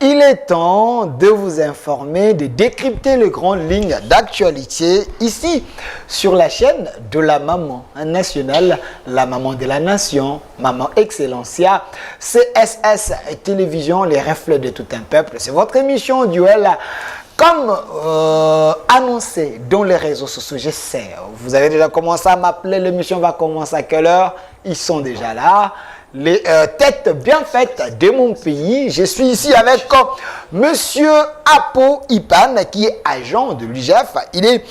Il est temps de vous informer, de décrypter les grandes lignes d'actualité ici sur la chaîne de la maman nationale, la maman de la nation, Maman Excellencia, CSS Télévision, les reflets de tout un peuple. C'est votre émission Duel. Comme annoncé dans les réseaux sociaux, je sais, vous avez déjà commencé à m'appeler, l'émission va commencer à quelle heure? Ils sont déjà là. Les têtes bien faites de mon pays. Je suis ici avec Monsieur Apo Ipan, qui est agent de l'IGF. Il est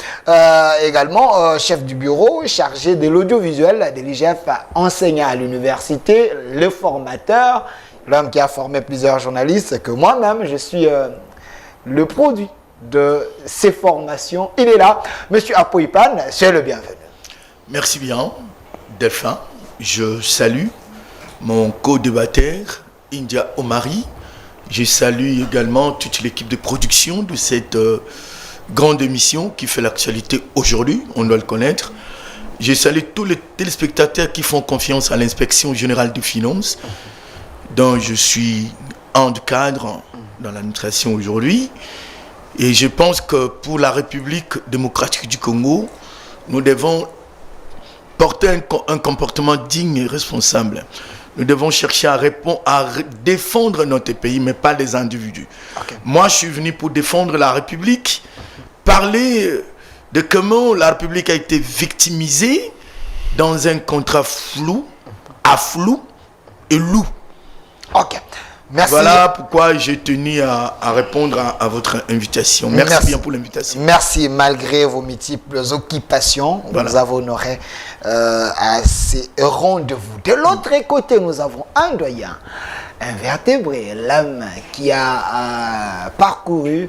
également chef du bureau, chargé de l'audiovisuel de l'IGF, enseignant à l'université, le formateur, l'homme qui a formé plusieurs journalistes, que moi-même, je suis le produit de ces formations. Il est là. Monsieur Apo Ipan, c'est le bienvenu. Merci bien, Delphin. Je salue mon co-débatteur, India Omari. Je salue également toute l'équipe de production de cette grande émission qui fait l'actualité aujourd'hui, on doit le connaître. Je salue tous les téléspectateurs qui font confiance à l'inspection générale des finances, dont je suis un cadre dans l'administration aujourd'hui. Et je pense que pour la République démocratique du Congo, nous devons porter un comportement digne et responsable. Nous devons chercher à défendre notre pays, mais pas les individus. Okay. Moi, je suis venu pour défendre la République, parler de comment la République a été victimisée dans un contrat flou et loup. Ok. Merci. Voilà pourquoi j'ai tenu à répondre à votre invitation. Merci bien pour l'invitation. Merci, malgré vos multiples occupations, voilà. Vous avez honoré à ces rendez-vous. De l'autre côté, nous avons un doyen, un vertébré, l'homme qui a parcouru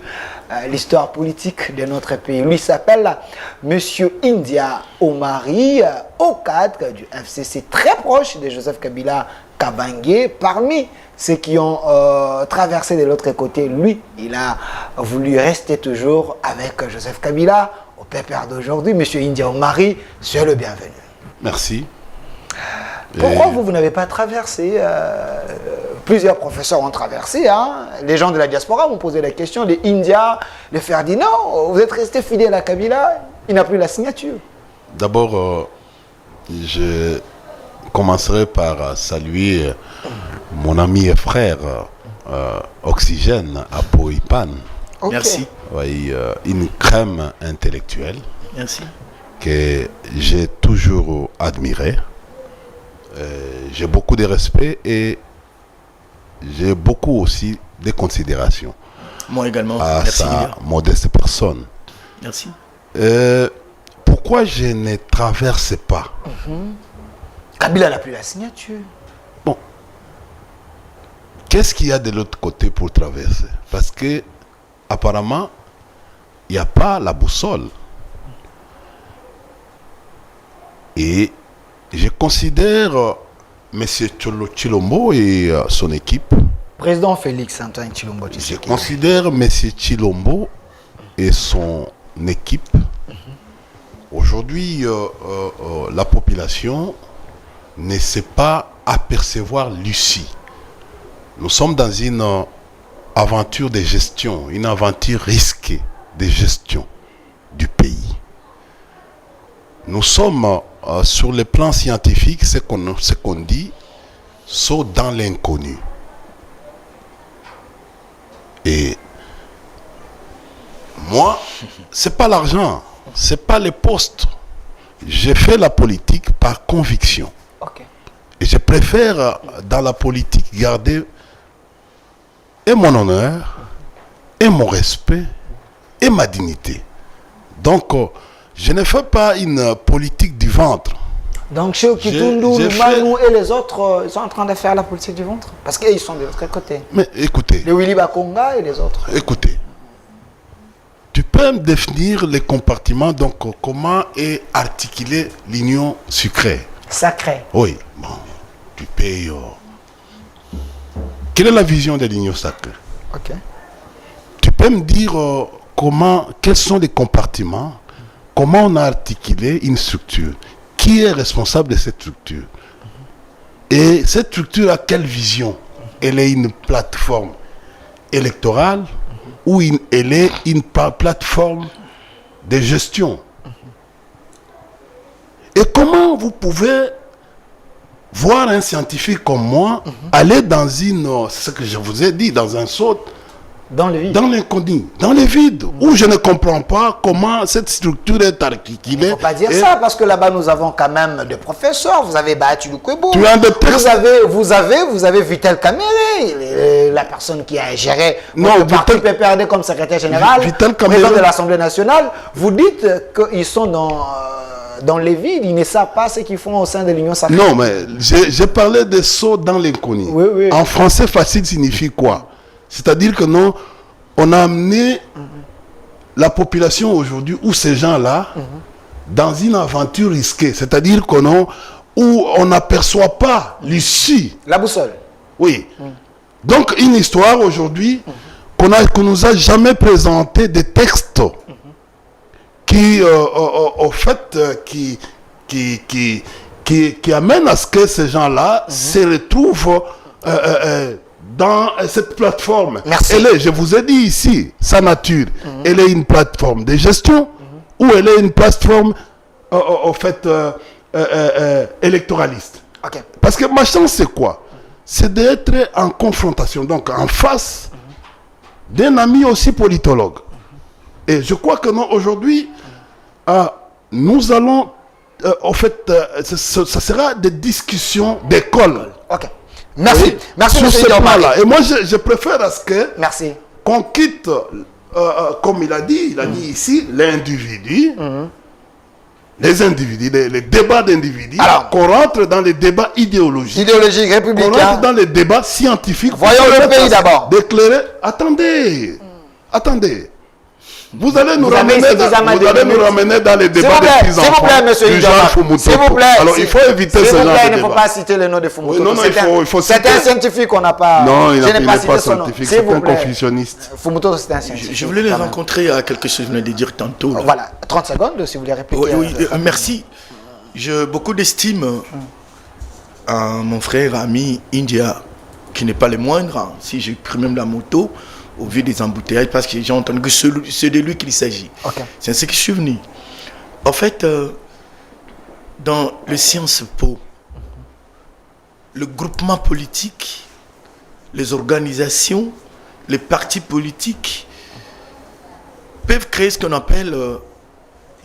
l'histoire politique de notre pays. Lui s'appelle Monsieur India Omari, au cadre du FCC, très proche de Joseph Kabila Kabange. Parmi ceux qui ont traversé de l'autre côté, lui, il a voulu rester toujours avec Joseph Kabila, au pépère d'aujourd'hui. Monsieur India Omari, soyez le bienvenu. Merci. Pourquoi vous n'avez pas traversé plusieurs professeurs ont traversé. Hein. Les gens de la diaspora m'ont posé la question. Les India, les Ferdinand, vous êtes resté fidèle à Kabila, il n'a plus la signature. D'abord, je commencerai par saluer mon ami et frère Oxygène, Apo Ipan. Okay. Merci. Oui, une crème intellectuelle. Merci. Que j'ai toujours admiré. J'ai beaucoup de respect et j'ai beaucoup aussi de considération. Moi également. À merci, sa modeste personne. Merci. Pourquoi je ne traverse pas? Kabila n'a plus la signature. Bon. Qu'est-ce qu'il y a de l'autre côté pour traverser? Parce que, apparemment, il n'y a pas la boussole. Et je considère M. Tshilombo et son équipe. Président Félix Antoine Tshilombo. Je considère M. Tshilombo et son équipe. Aujourd'hui, la population ne sait pas apercevoir l'issue. Nous sommes dans une aventure de gestion, une aventure risquée de gestion du pays. Nous sommes sur le plan scientifique, ce qu'on dit, saut dans l'inconnu. Et moi, c'est pas l'argent, c'est pas les postes. J'ai fait la politique par conviction. Okay. Et je préfère dans la politique garder et mon honneur, et mon respect, et ma dignité. Donc, je ne fais pas une politique du ventre. Donc, chez Kitundu, Manu et les autres, ils sont en train de faire la politique du ventre. Parce qu'ils sont de l'autre côté. Mais écoutez. Le Willy Bakonga et les autres. Écoutez. Tu peux me définir les compartiments, donc comment est articulée l'union sucrée? Sacrée. Oui. Bon. Tu payes. Quelle est la vision de l'union sacrée? Ok. Tu peux me dire quels sont les compartiments? Comment on a articulé une structure? Qui est responsable de cette structure? Et cette structure a quelle vision? Elle est une plateforme. électorale ou elle est une plateforme de gestion. Et comment vous pouvez voir un scientifique comme moi aller dans ce que je vous ai dit, dans un saut, Dans le vide. dans l'inconnu, dans le vide, où je ne comprends pas comment cette structure est articulée. Il ne faut pas dire ça, parce que là-bas, nous avons quand même des professeurs. Vous avez Bahati Lukwebo. Tu as des textes. Vous avez Vital Kamere, la personne qui a géré Non, le parti PPRD comme secrétaire général, Vital Kamere. président de l'Assemblée nationale. Vous dites qu'ils sont dans les vides, ils ne savent pas ce qu'ils font au sein de l'Union sacrée. Non, mais j'ai parlé de saut dans l'inconnu. Oui, oui. En français, facile signifie quoi? C'est-à-dire que non, on a amené la population aujourd'hui, ou ces gens-là, dans une aventure risquée. C'est-à-dire où on n'aperçoit pas l'issue. La boussole. Oui. Donc, une histoire aujourd'hui qu'on nous a jamais présenté des textes qui, au fait, qui amènent à ce que ces gens-là se retrouvent dans cette plateforme. Merci. Je vous ai dit ici, sa nature, elle est une plateforme de gestion ou elle est une plateforme, au fait, électoraliste. Ok. Parce que ma chance, c'est quoi? C'est d'être en confrontation, donc en face d'un ami aussi politologue. Et je crois que non, aujourd'hui, nous allons, en fait, ça sera des discussions d'école. Ok. Merci. Oui, Merci, sur monsieur ce Diomari. plan-là. Et moi, je préfère à ce que Merci. qu'on quitte, comme il a dit ici, l'individu, les individus, les débats d'individus, Alors, qu'on rentre dans les débats idéologiques. Idéologique On républicain. rentre dans les débats scientifiques. Voyons le pays d'abord. D'éclairer. Attendez. Vous allez nous Vous avez ramener suffisamment de minutes. dans les débats des petits enfants. S'il vous plaît, monsieur du genre Idoma. Fumutoto. S'il vous plaît. Alors, il faut éviter ce S'il vous genre plaît, de il ne faut débat. pas citer le nom de Fumutoto. Oui, non, non, il faut C'est citer. un scientifique qu'on n'a pas. Non, il je n'ai n'est pas pas cité son nom. scientifique, S'il c'est vous un plaît. confucionniste. Fumutoto, c'est un scientifique. Je voulais les quand même. rencontrer à quelque chose que je venais de dire tantôt. là. Voilà, 30 secondes, si vous voulez répéter. Oui, merci. J'ai beaucoup d'estime à mon frère, ami India, qui n'est pas le moindre. Hein. Si j'ai pris même la moto, au vu des embouteillages, parce que j'ai entendu que c'est de lui qu'il s'agit. Ok. C'est ainsi que je suis venu. En fait, dans le Sciences Po, le groupement politique, les organisations, les partis politiques peuvent créer ce qu'on appelle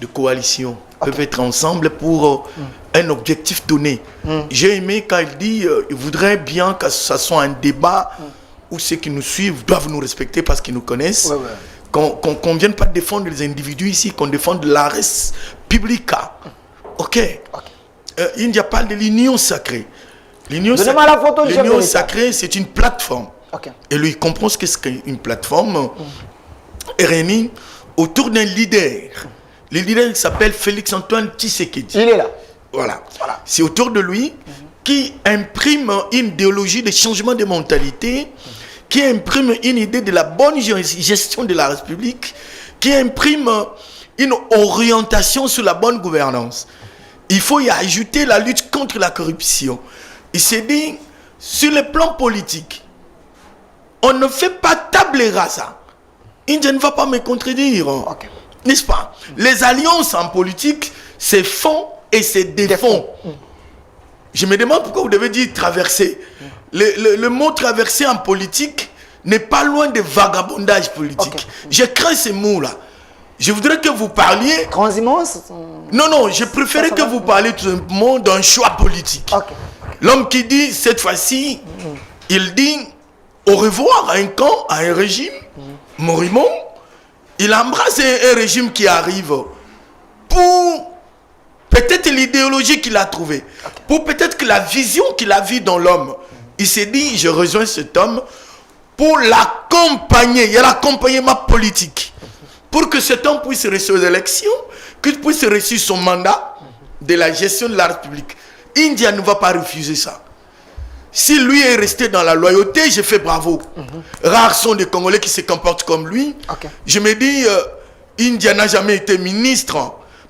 des coalitions, peuvent être ensemble pour un objectif donné. J'ai aimé quand il dit il voudrait bien que ce soit un débat où ceux qui nous suivent doivent nous respecter parce qu'ils nous connaissent. Ouais, ouais. Qu'on ne vienne pas défendre les individus ici, qu'on défende la res publica. Ok. India parle de l'union sacrée. Donnez-moi la photo, je L'union vais sacrée, c'est une plateforme. Ok. Et lui, il comprend ce qu'est une plateforme réunie autour d'un leader. Le leader il s'appelle Félix-Antoine Tshisekedi. Il est là. Voilà. C'est autour de lui qui imprime une idéologie de changement de mentalité, qui imprime une idée de la bonne gestion de la République, qui imprime une orientation sur la bonne gouvernance. Il faut y ajouter la lutte contre la corruption. Il s'est dit, sur le plan politique, on ne fait pas table rasa. India ne va pas me contredire. Ok. N'est-ce pas? Les alliances en politique, c'est fond et c'est défond. Je me demande pourquoi vous devez dire traverser. Le mot traverser en politique n'est pas loin de vagabondage politique. Okay. Je crains ces mots-là. Je voudrais que vous parliez... Transhumance. Non, je préférais que vous parliez tout simplement d'un choix politique. Ok. L'homme qui dit, cette fois-ci, il dit au revoir à un camp, à un régime, Morimon, il embrasse un régime qui arrive pour peut-être l'idéologie qu'il a trouvée, pour peut-être que la vision qu'il a vue dans l'homme. Il s'est dit, je rejoins cet homme pour l'accompagner. Il y a l'accompagnement politique. Pour que cet homme puisse réussir les élections, qu'il puisse réussir son mandat de la gestion de la République. India ne va pas refuser ça. Si lui est resté dans la loyauté, je fais bravo. Rares sont des Congolais qui se comportent comme lui. Okay. Je me dis, India n'a jamais été ministre.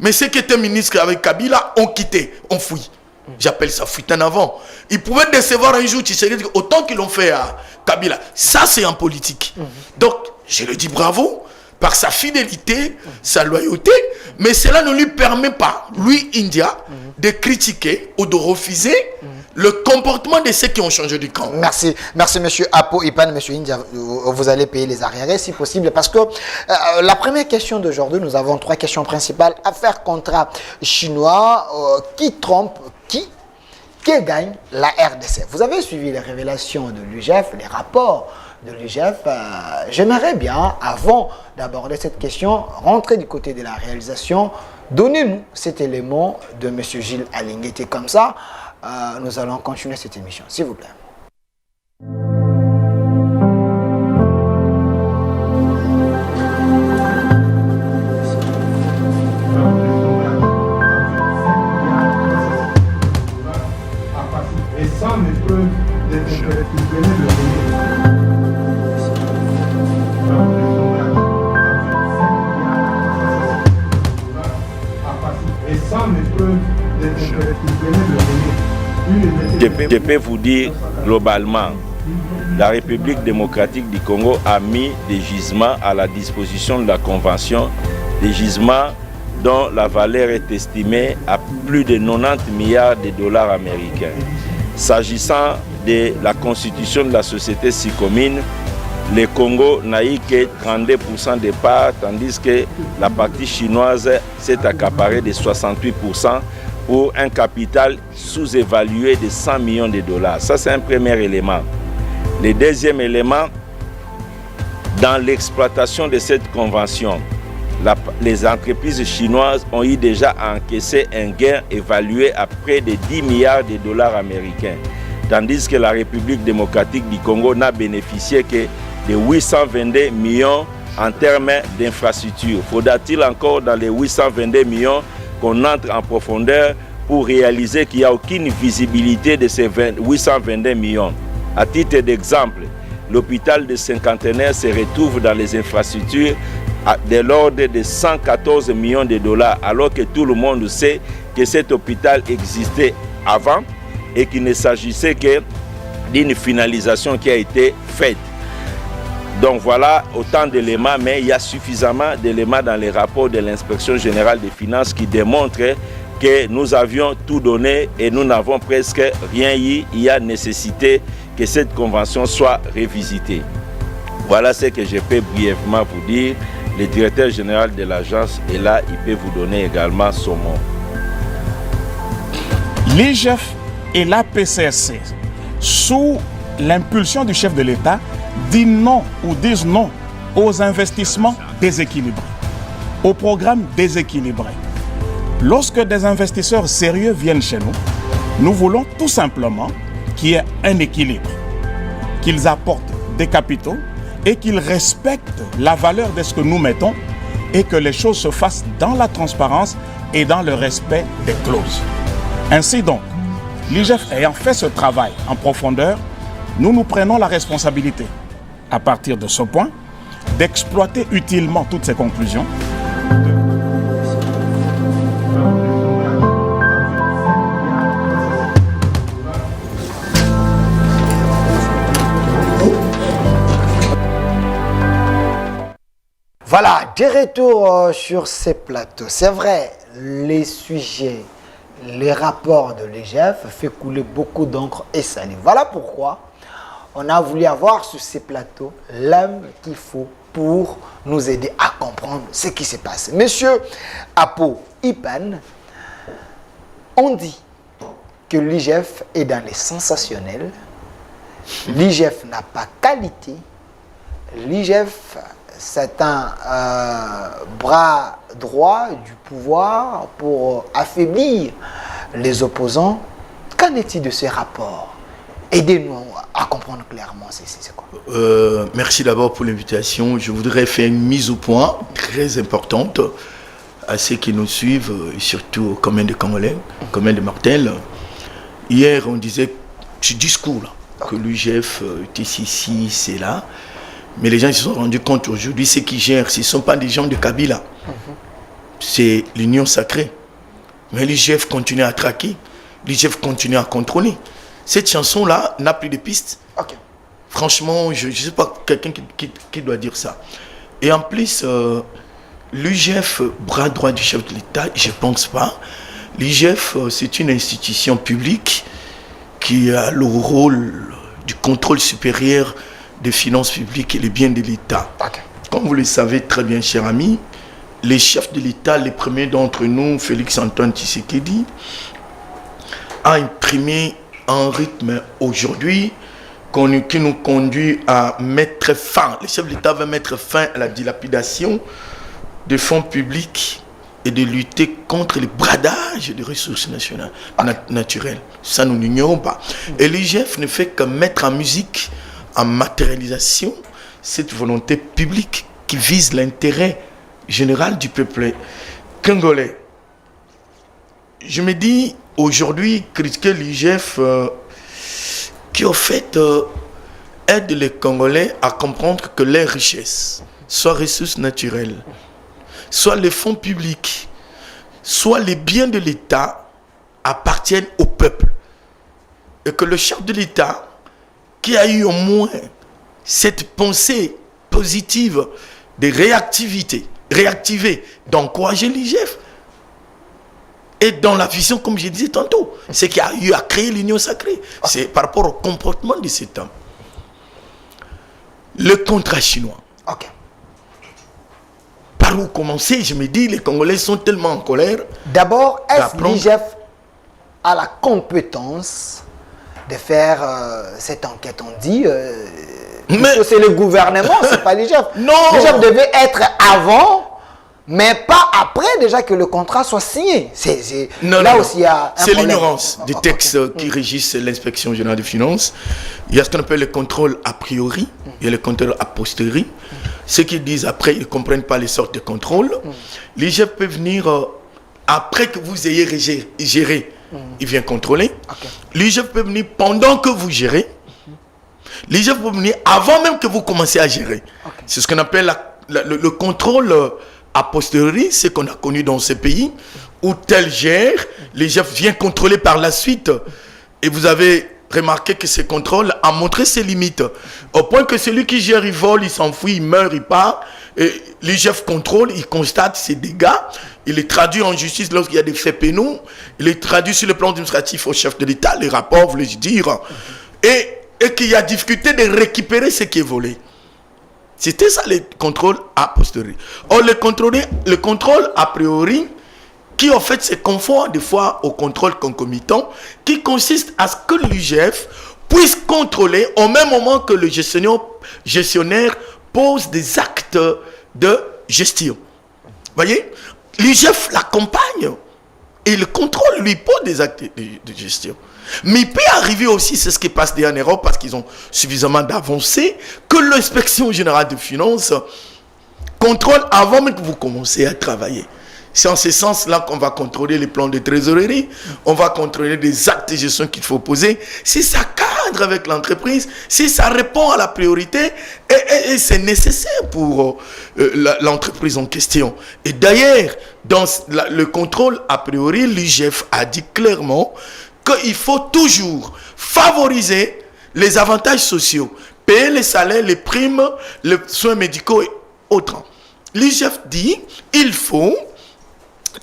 Mais ceux qui étaient ministres avec Kabila ont quitté, ont fui. J'appelle ça fuite en avant. Ils pouvaient décevoir un jour Tshisekedi autant qu'ils l'ont fait à Kabila. Ça, c'est en politique. Donc, je le dis bravo, par sa fidélité, sa loyauté, mais cela ne lui permet pas, lui, India, de critiquer ou de refuser le comportement de ceux qui ont changé du camp. Merci, merci monsieur Apo Ipan, monsieur India, vous allez payer les arriérés si possible, parce que la première question d'aujourd'hui, nous avons 3 questions principales. Affaire contrat chinois, qui trompe qui gagne la RDC? Vous avez suivi les révélations de l'UGF, les rapports de l'UGF. J'aimerais bien, avant d'aborder cette question, rentrer du côté de la réalisation. Donnez-nous cet élément de M. Gilles Alingueté. Comme ça, nous allons continuer cette émission, s'il vous plaît. Et sans épreuve Je peux vous dire globalement, la République démocratique du Congo a mis des gisements à la disposition de la Convention, des gisements dont la valeur est estimée à plus de 90 milliards de dollars américains. S'agissant de la constitution de la société Sycomine, le Congo n'a eu que 32% de parts, tandis que la partie chinoise s'est accaparée de 68% pour un capital sous-évalué de 100 millions de dollars. Ça, c'est un premier élément. Le deuxième élément, dans l'exploitation de cette convention, les entreprises chinoises ont eu déjà encaissé un gain évalué à près de 10 milliards de dollars américains, tandis que la République démocratique du Congo n'a bénéficié que de 822 millions en termes d'infrastructures. Faudra-t-il encore dans les 822 millions qu'on entre en profondeur pour réaliser qu'il n'y a aucune visibilité de ces 822 millions. À titre d'exemple, l'hôpital de Cinquantenaire se retrouve dans les infrastructures de l'ordre de 114 millions de dollars, alors que tout le monde sait que cet hôpital existait avant et qu'il ne s'agissait que d'une finalisation qui a été faite. Donc voilà autant d'éléments, mais il y a suffisamment d'éléments dans les rapports de l'Inspection générale des finances qui démontrent que nous avions tout donné et nous n'avons presque rien eu. Il y a nécessité que cette convention soit révisitée. Voilà ce que je peux brièvement vous dire. Le directeur général de l'agence est là, il peut vous donner également son mot. L'IGF et la PCSC, sous l'impulsion du chef de l'État, disent non aux investissements déséquilibrés, aux programmes déséquilibrés. Lorsque des investisseurs sérieux viennent chez nous, nous voulons tout simplement qu'il y ait un équilibre, qu'ils apportent des capitaux et qu'ils respectent la valeur de ce que nous mettons et que les choses se fassent dans la transparence et dans le respect des clauses. Ainsi donc, l'IGF ayant fait ce travail en profondeur, nous prenons la responsabilité, à partir de ce point, d'exploiter utilement toutes ces conclusions. Voilà, des retours sur ces plateaux. C'est vrai, les sujets, les rapports de l'IGF fait couler beaucoup d'encre et salive. Voilà pourquoi on a voulu avoir sur ces plateaux l'homme qu'il faut pour nous aider à comprendre ce qui se passe. Monsieur Apo Ipan, on dit que l'IGF est dans les sensationnels. L'IGF n'a pas qualité. L'IGF, c'est un bras droit du pouvoir pour affaiblir les opposants. Qu'en est-il de ces rapports? Aidez-nous à comprendre clairement c'est quoi. Merci d'abord pour l'invitation. Je voudrais faire une mise au point très importante à ceux qui nous suivent, et surtout aux communs de Congolais, aux communs de Martel. Hier, on disait, ce discours-là, que l'UGF était ici, c'est là. Mais les gens se sont rendus compte aujourd'hui, ceux qui gèrent, ce ne sont pas des gens de Kabila. C'est l'union sacrée. Mais l'IGF continue à traquer. l'IGF continue à contrôler. Cette chanson-là n'a plus de pistes. Ok. Franchement, je ne sais pas quelqu'un qui doit dire ça. Et en plus, l'IGF, bras droit du chef de l'État, je ne pense pas. L'IGF, c'est une institution publique qui a le rôle du contrôle supérieur des finances publiques et les biens de l'État. Ok. Comme vous le savez très bien, cher ami, les chefs de l'État, les premiers d'entre nous, Félix-Antoine Tshisekedi, a imprimé un rythme aujourd'hui qui nous conduit à mettre fin. Les chefs de l'État veulent mettre fin à la dilapidation des fonds publics et de lutter contre le bradage des ressources nationales, naturelles. Ça, nous n'ignorons pas. Et l'IGF ne fait que mettre en musique, en matérialisation, cette volonté publique qui vise l'intérêt général du peuple congolais. Je me dis, aujourd'hui, critiquer l'IGF, qui au fait aide les Congolais à comprendre que leurs richesses, soit ressources naturelles, soit les fonds publics, soit les biens de l'État, appartiennent au peuple. Et que le chef de l'État, qui a eu au moins cette pensée positive de réactiver, d'encourager l'IGF, et dans la vision, comme je disais tantôt, c'est qu'il y a eu à créer l'union sacrée. C'est par rapport au comportement de cet homme. Le contrat chinois. Ok. Par où commencer? Je me dis, les Congolais sont tellement en colère. D'abord, est-ce que l'IGF a la compétence de faire cette enquête? On dit, mais c'est le gouvernement, c'est pas l'IGF. Non. L'IGF devait être avant, mais pas après déjà que le contrat soit signé. Là aussi, il y a un c'est problème. l'ignorance des textes qui régissent l'inspection générale des finances. Il y a ce qu'on appelle le contrôle a priori, il y a le contrôle a posteriori. Ceux qui disent après, ils ne comprennent pas les sortes de contrôles. L'IGF peut venir après que vous ayez géré, il vient contrôler. Okay. L'IGF peut venir pendant que vous gérez. L'IGF peut venir avant même que vous commencez à gérer. Okay. C'est ce qu'on appelle le contrôle a posteriori, c'est qu'on a connu dans ces pays où tel gère, l'IGF vient contrôler par la suite. Et vous avez remarqué que ce contrôle a montré ses limites. Au point que celui qui gère, il vole, il s'enfuit, il meurt, il part. Et l'IGF contrôle, il constate ses dégâts. Il les traduit en justice lorsqu'il y a des faits pénaux. Il les traduit sur le plan administratif au chef de l'État. Les rapports, voulais dire. Et qu'il y a difficulté de récupérer ce qui est volé. C'était ça le contrôle a posteriori. Or, le contrôle a priori, qui en fait se confond des fois au contrôle concomitant, qui consiste à ce que l'IGF puisse contrôler au même moment que le gestionnaire pose des actes de gestion. Voyez, l'IGF l'accompagne et le contrôle lui pose des actes de gestion. Mais il peut arriver aussi, c'est ce qui passe en Europe parce qu'ils ont suffisamment d'avancée, que l'inspection générale des finances contrôle avant même que vous commencez à travailler. C'est en ce sens-là qu'on va contrôler les plans de trésorerie, on va contrôler des actes de gestion qu'il faut poser. Si ça cadre avec l'entreprise, si ça répond à la priorité, et c'est nécessaire pour l'entreprise en question. Et d'ailleurs, dans le contrôle a priori, l'IGF a dit clairement qu'il faut toujours favoriser les avantages sociaux, payer les salaires, les primes, les soins médicaux et autres. L'IGF dit il faut,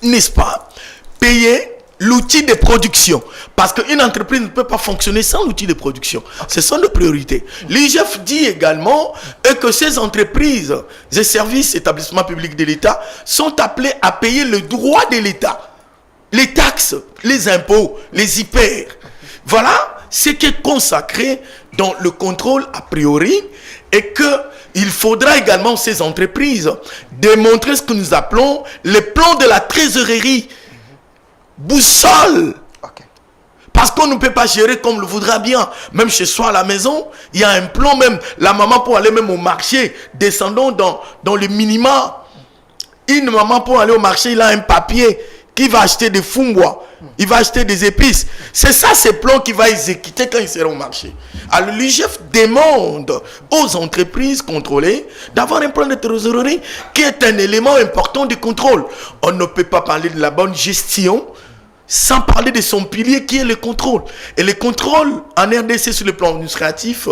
n'est-ce pas, payer l'outil de production. Parce qu'une entreprise ne peut pas fonctionner sans l'outil de production. Ce sont des priorités. L'IGF dit également que ces entreprises et services, établissements publics de l'État sont appelés à payer le droit de l'État. Les taxes, les impôts, les hyper. Voilà ce qui est consacré dans le contrôle a priori et qu'il faudra également ces entreprises démontrer ce que nous appelons les plans de la trésorerie. Boussole. Okay. Parce qu'on ne peut pas gérer comme le voudra bien. Même chez soi à la maison, il y a un plan même. La maman pour aller même au marché, descendons dans le minima. Une maman pour aller au marché, il a un papier qui va acheter des fumbois, il va acheter des épices. C'est ça, ces plans qu'il va exécuter quand il sera au marché. Alors l'IGF demande aux entreprises contrôlées d'avoir un plan de trésorerie qui est un élément important du contrôle. On ne peut pas parler de la bonne gestion sans parler de son pilier qui est le contrôle. Et le contrôle en RDC sur le plan administratif,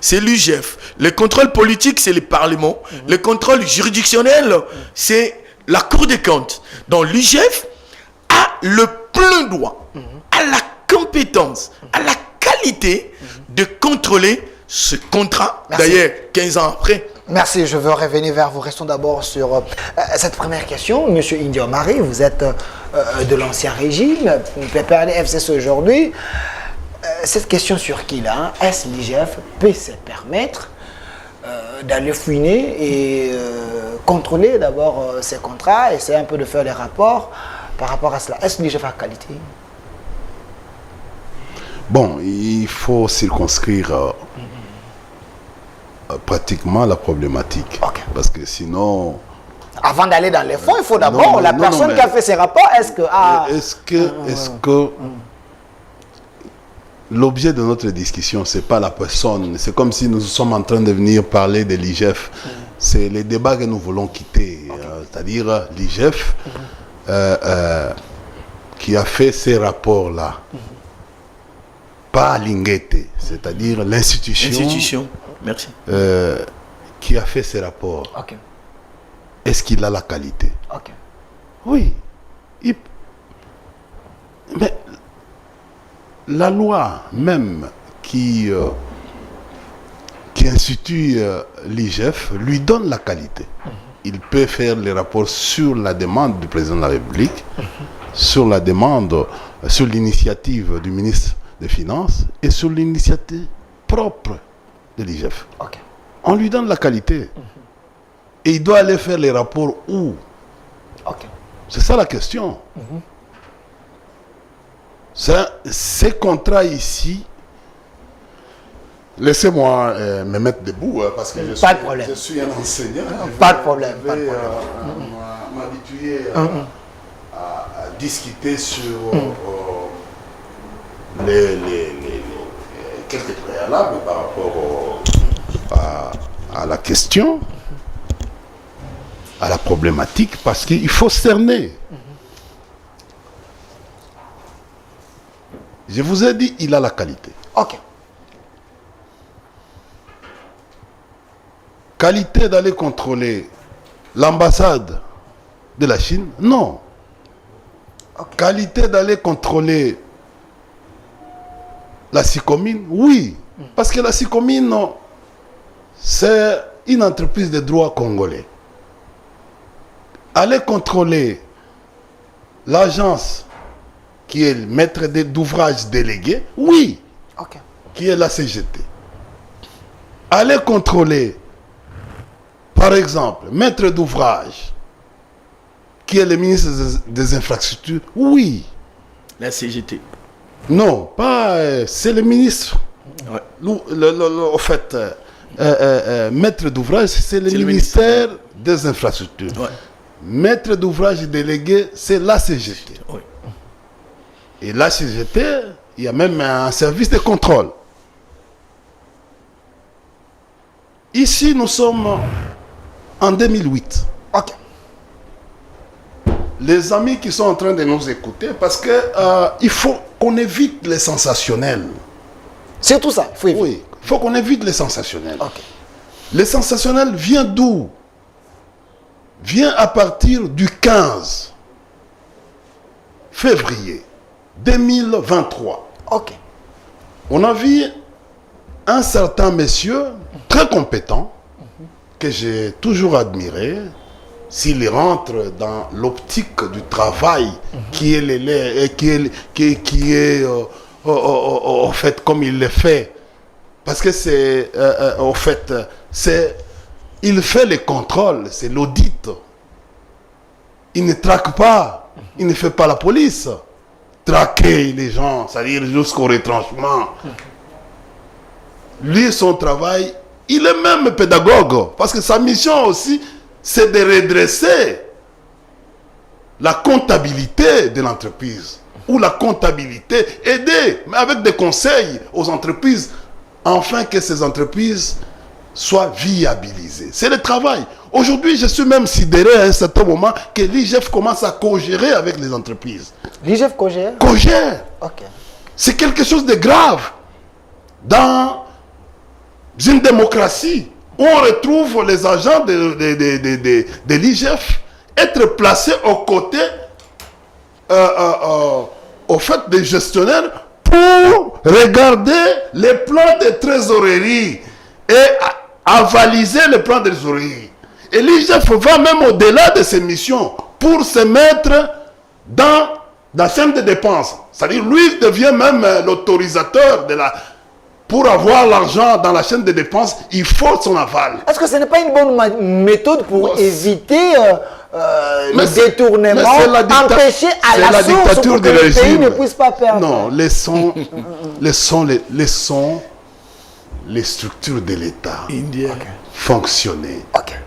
c'est l'UGF. Le contrôle politique, c'est le Parlement. Le contrôle juridictionnel, c'est la Cour des comptes. Donc l'UGF a le plein droit, a la compétence, a la qualité de contrôler ce contrat. Merci. D'ailleurs, 15 ans après. Merci, je veux revenir vers vous. Restons d'abord sur cette première question. Monsieur India Omari, vous êtes de l'ancien régime, PPRD-FCC aujourd'hui. Cette question sur qui là, est-ce l'IGF peut se permettre d'aller fouiner et contrôler d'abord ces contrats, essayer un peu de faire des rapports par rapport à cela? Est-ce l'IGF a qualité? Bon, il faut circonscrire pratiquement la problématique. Ok. Parce que sinon... Avant d'aller dans les fonds, il faut Non, d'abord, la non, personne mais- qui a fait ces rapports, est-ce que... Est-ce que l'objet de notre discussion, c'est pas la personne, c'est comme si nous sommes en train de venir parler de l'IGF. C'est les débats que nous voulons quitter. C'est-à-dire l'IGF qui a fait ces rapports-là. Pas Linguete, c'est-à-dire Institution. Merci. qui a fait ces rapports. Ok, Est-ce qu'il a la qualité? ok. Oui. Mais la loi même qui institue l'IGF lui donne la qualité. Il peut faire les rapports sur la demande du président de la République, sur la demande, sur l'initiative du ministre des Finances et sur l'initiative propre de l'IGF. Ok. On lui donne la qualité. Et il doit aller faire les rapports où? Ok. C'est ça la question. Ces contrats ici, laissez-moi me mettre debout parce que Pas de problème. je suis un enseignant. Pas de problème, pas de Je vais, problème. m'habituer à discuter sur quelques préalables par rapport à la question, à la problématique, parce qu'il faut cerner. Je vous ai dit, il a la qualité. Ok. Qualité d'aller contrôler l'ambassade de la Chine? Non. Qualité d'aller contrôler la Sycomine? Oui. Parce que la Sycomine, c'est une entreprise de droit congolais. Aller contrôler l'agence qui est le maître d'ouvrage délégué? Oui. Ok. Qui est la CGT. Aller contrôler, par exemple, maître d'ouvrage, qui est le ministre des Infrastructures? Oui. La CGT. Non, pas... c'est le ministre. Ouais. Au fait, maître d'ouvrage, c'est le C'est le ministère des Infrastructures. Ouais. Maître d'ouvrage délégué, c'est la CGT. Oui. Et la CGT, il y a même un service de contrôle. Ici, nous sommes en 2008. Ok. Les amis qui sont en train de nous écouter, parce que il faut qu'on évite les sensationnels. C'est tout ça, il faut éviter. Oui, il faut qu'on évite les sensationnels. Ok. Les sensationnels viennent d'où? Vient à partir du 15 février 2023. Ok. On a vu un certain monsieur très compétent que j'ai toujours admiré. S'il rentre dans l'optique du travail qui est au fait comme il le fait, parce que c'est au fait il fait les contrôles, c'est l'audit. Il ne traque pas, il ne fait pas la police. Traquer les gens, c'est-à-dire jusqu'au retranchement. Lui, son travail, il est même pédagogue, parce que sa mission aussi, c'est de redresser la comptabilité de l'entreprise, ou la comptabilité, aider, mais avec des conseils aux entreprises, afin que ces entreprises soit viabilisé. C'est le travail. Aujourd'hui, je suis même sidéré à un certain moment que l'IGF commence à co-gérer avec les entreprises. L'IGF co-gère? Co-gère. Ok. C'est quelque chose de grave. Dans une démocratie où on retrouve les agents de l'IGF être placés aux côtés au fait des gestionnaires pour regarder les plans de trésorerie et avaliser les plans de trésorerie. Et l'IGF va même au-delà de ses missions pour se mettre dans la chaîne de dépenses. C'est-à-dire, lui devient même l'autorisateur de la... Pour avoir l'argent dans la chaîne de dépenses, il faut son aval. Est-ce que ce n'est pas une bonne méthode pour éviter le détournement, empêcher à la source pour que le pays ne puisse pas perdre? Non, laissons les structures de l'État fonctionner,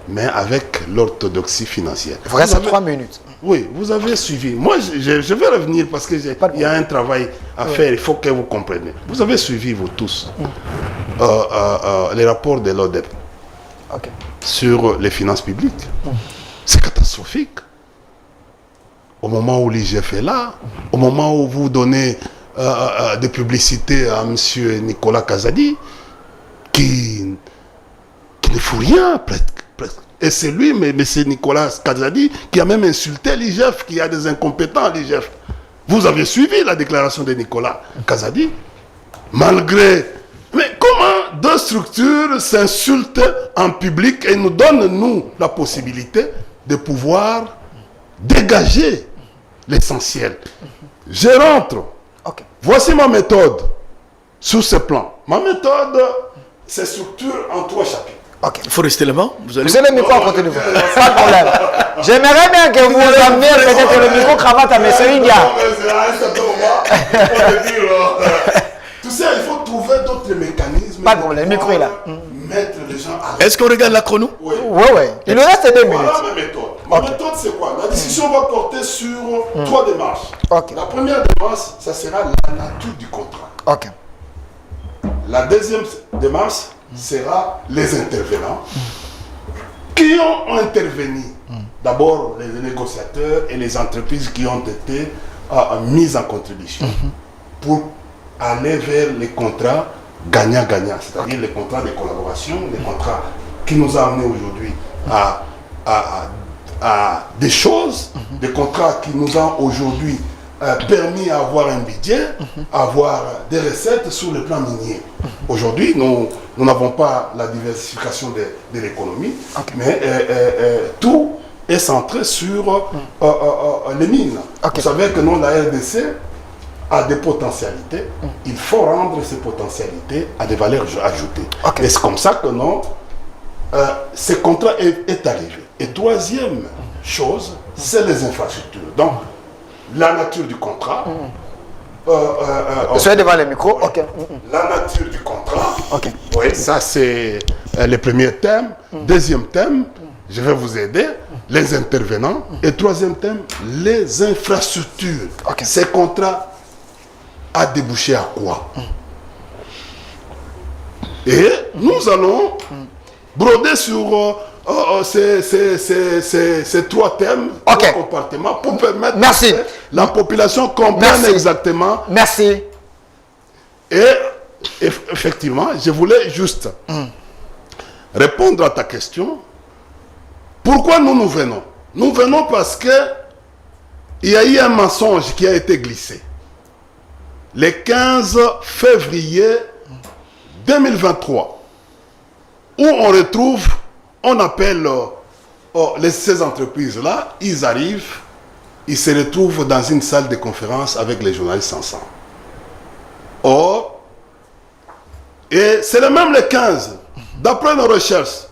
mais avec l'orthodoxie financière. Il vous reste 3 minutes. Oui, vous avez suivi. Moi, je vais revenir parce qu'il y a un travail à faire. Il faut que vous compreniez. Vous avez suivi, vous tous, les rapports de l'ODEP sur les finances publiques. C'est catastrophique. Au moment où l'IGF est là, au moment où vous donnez des publicités à M. Nicolas Kazadi, qui ne fout rien, presque. Et c'est lui, mais c'est Nicolas Kazadi, qui a même insulté l'IGF, qui a des incompétents à l'IGF. Vous avez suivi la déclaration de Nicolas Kazadi, malgré... Mais comment deux structures s'insultent en public et nous donnent, nous, la possibilité de pouvoir dégager l'essentiel? Je rentre. Voici ma méthode sur ce plan. Ma méthode se structure en 3 chapitres. Il faut rester là-bas. Vous allez... le micro à côté de vous. Pas de problème. J'aimerais bien que vous ameniez peut-être le micro-cravate à M. India. Tout ça, il faut trouver d'autres mécanismes. Pas de problème, le micro est là. Mettre les gens à... Est-ce qu'on regarde la chrono? Oui. Oui. Il nous reste 2 minutes. Voilà ma méthode. Ma méthode, c'est quoi? La discussion va porter sur 3 démarches. La première démarche, ça sera la nature du contrat. La deuxième démarche sera les intervenants qui ont intervenu. D'abord, les négociateurs et les entreprises qui ont été mises en contribution pour aller vers les contrats gagnant-gagnant, c'est-à-dire les contrats de collaboration, les contrats qui nous ont amenés aujourd'hui à des choses, des contrats qui nous ont aujourd'hui permis d'avoir un budget, avoir des recettes sur le plan minier. Aujourd'hui, nous n'avons pas la diversification de l'économie, mais tout est centré sur les mines. Vous savez que nous, la RDC, a des potentialités. Il faut rendre ces potentialités à des valeurs ajoutées. Et c'est comme ça que ce contrat est arrivé. Et troisième chose, c'est les infrastructures. Donc, la nature du contrat. Soyez devant le micro. La nature du contrat. Oui, ça c'est le premier thème. Deuxième thème, je vais vous aider. Les intervenants. Et troisième thème, les infrastructures. Ces contrats a débouché à quoi? Et nous allons broder sur ces 3 thèmes, 3 compartiments pour permettre que la population comprenne exactement. Merci. Et effectivement, je voulais juste répondre à ta question. Pourquoi nous venons? Nous venons parce que il y a eu un mensonge qui a été glissé. Le 15 février 2023, où on retrouve, on appelle ces entreprises-là, ils arrivent, ils se retrouvent dans une salle de conférence avec les journalistes ensemble. Or, et c'est le même le 15, d'après nos recherches,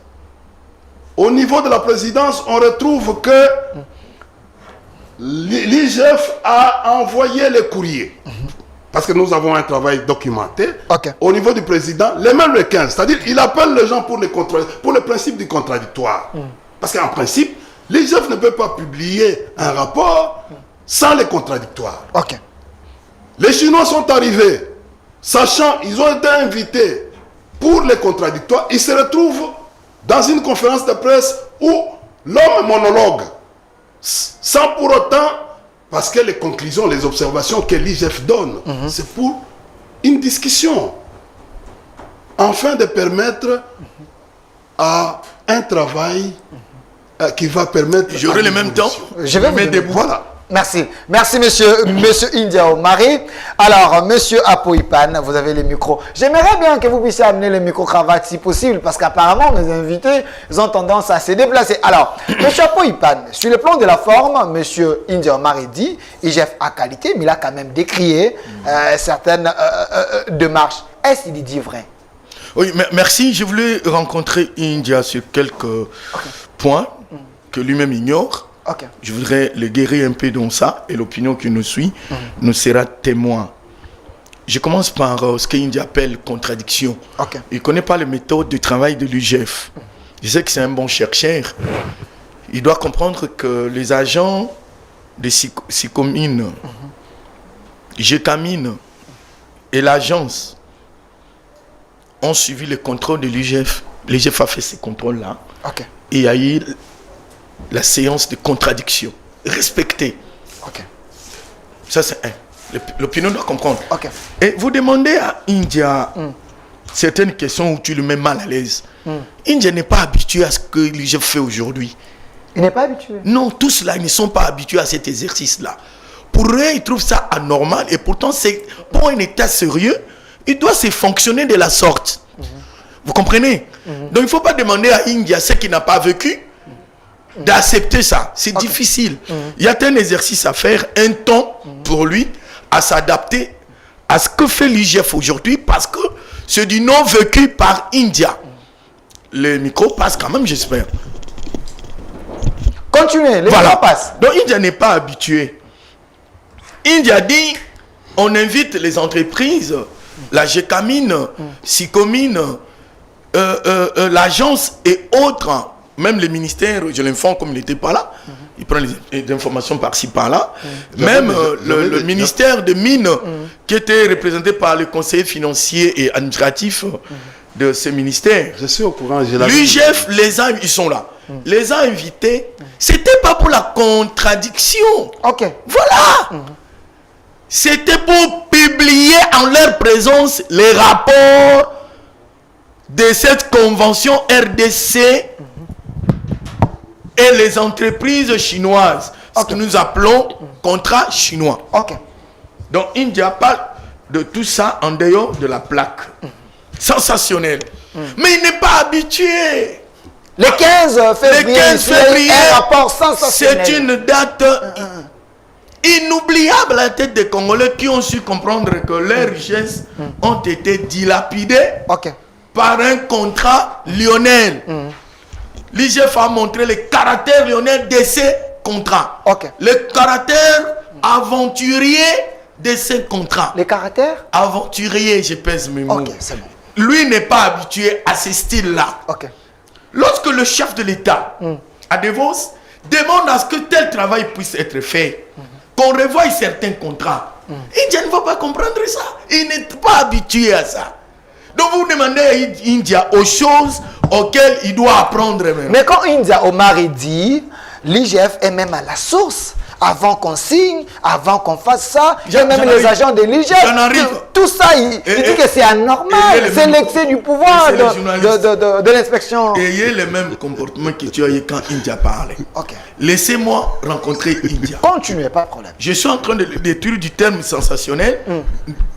au niveau de la présidence, on retrouve que l'IGF a envoyé les courriers. Parce que nous avons un travail documenté. Au niveau du président, les mêmes le 15. C'est-à-dire, il appelle les gens pour le principe du contradictoire. Parce qu'en principe, l'IGF ne peut pas publier un rapport sans les contradictoires. Les Chinois sont arrivés, sachant, ils ont été invités pour les contradictoires, il se retrouve dans une conférence de presse où l'homme monologue, sans pour autant, parce que les conclusions, les observations que l'IGF donne, c'est pour une discussion, afin de permettre à un travail qui va permettre... J'aurai le même temps. Je vais vous donner... Voilà. Merci. Merci, monsieur India Omari. Alors, monsieur Apoipan, vous avez le micro. J'aimerais bien que vous puissiez amener le micro-cravate si possible, parce qu'apparemment, mes invités ils ont tendance à se déplacer. Alors, monsieur Apoipan, sur le plan de la forme, monsieur India Omari dit, IGF a qualité, mais il a quand même décrié certaines démarches. Est-ce qu'il dit vrai? Oui, merci. Je voulais rencontrer India sur quelques points que lui-même ignore. Okay. Je voudrais le guérir un peu dans ça, et l'opinion qui nous suit nous sera témoin. Je commence par ce qu'India appelle contradiction. Okay. Il ne connaît pas les méthodes de travail de l'UGF. Je sais que c'est un bon chercheur. Il doit comprendre que les agents de Sicomine, Gécamine et l'agence ont suivi le contrôle de l'UGF. L'UGF a fait ces contrôles-là. Okay. Et il y a eu la séance de contradiction. Respectée. Okay. Ça, c'est un. L'opinion doit comprendre. Okay. Et vous demandez à India certaines questions où tu le mets mal à l'aise. India n'est pas habitué à ce que l'IGF fait aujourd'hui. Il n'est pas habitué. Non, tous cela, ils ne sont pas habitués à cet exercice-là. Pour eux, ils trouvent ça anormal. Et pourtant, c'est pour un État sérieux, il doit se fonctionner de la sorte. Vous comprenez? Donc, il ne faut pas demander à India ce qu'il n'a pas vécu d'accepter ça. C'est difficile. Il y a un exercice à faire, un temps pour lui à s'adapter à ce que fait l'IGF aujourd'hui, parce que c'est du non vécu par India. Le micro passe quand même, j'espère. Continuez, le micro passe. Donc India n'est pas habitué. India dit, on invite les entreprises, la Gécamine, Sicomine, l'agence et autres, même les ministères, je l'informe comme il n'était pas là, il prend les informations par-ci par-là, même le ministère des Mines, qui était représenté par le conseiller financier et administratif de ce ministère. Je suis au courant. L'UGF, ils sont là. Les a invités, c'était pas pour la contradiction. Ok. Voilà. C'était pour publier en leur présence les rapports de cette convention RDC et les entreprises chinoises, ce que nous appelons contrat chinois. Ok. Donc India parle de tout ça en dehors de la plaque. Sensationnel. Mais il n'est pas habitué. Le 15 février, un rapport sensationnel. C'est une date inoubliable à la tête des Congolais qui ont su comprendre que leurs richesses ont été dilapidées par un contrat lyonnais. L'IGF a montré le caractère lyonnais de ces contrats. Le caractère aventurier de ces contrats. Le caractère aventurier, je pèse mes mots. C'est bon. Lui n'est pas habitué à ce style-là. Lorsque le chef de l'État, à Davos, demande à ce que tel travail puisse être fait, qu'on revoie certains contrats, India ne va pas comprendre ça. Il n'est pas habitué à ça. Donc vous demandez à India aux choses auxquelles il doit apprendre même. Mais quand India Omari dit, l'IGF est même à la source, avant qu'on signe, avant qu'on fasse ça, il y a même les agents de l'IGF. Tout ça, il dit que c'est anormal. C'est l'excès du pouvoir de l'inspection. Ayez le même comportement que tu as eu quand India parlait. Laissez-moi rencontrer India. Continuez, pas de problème. Je suis en train de détruire du terme sensationnel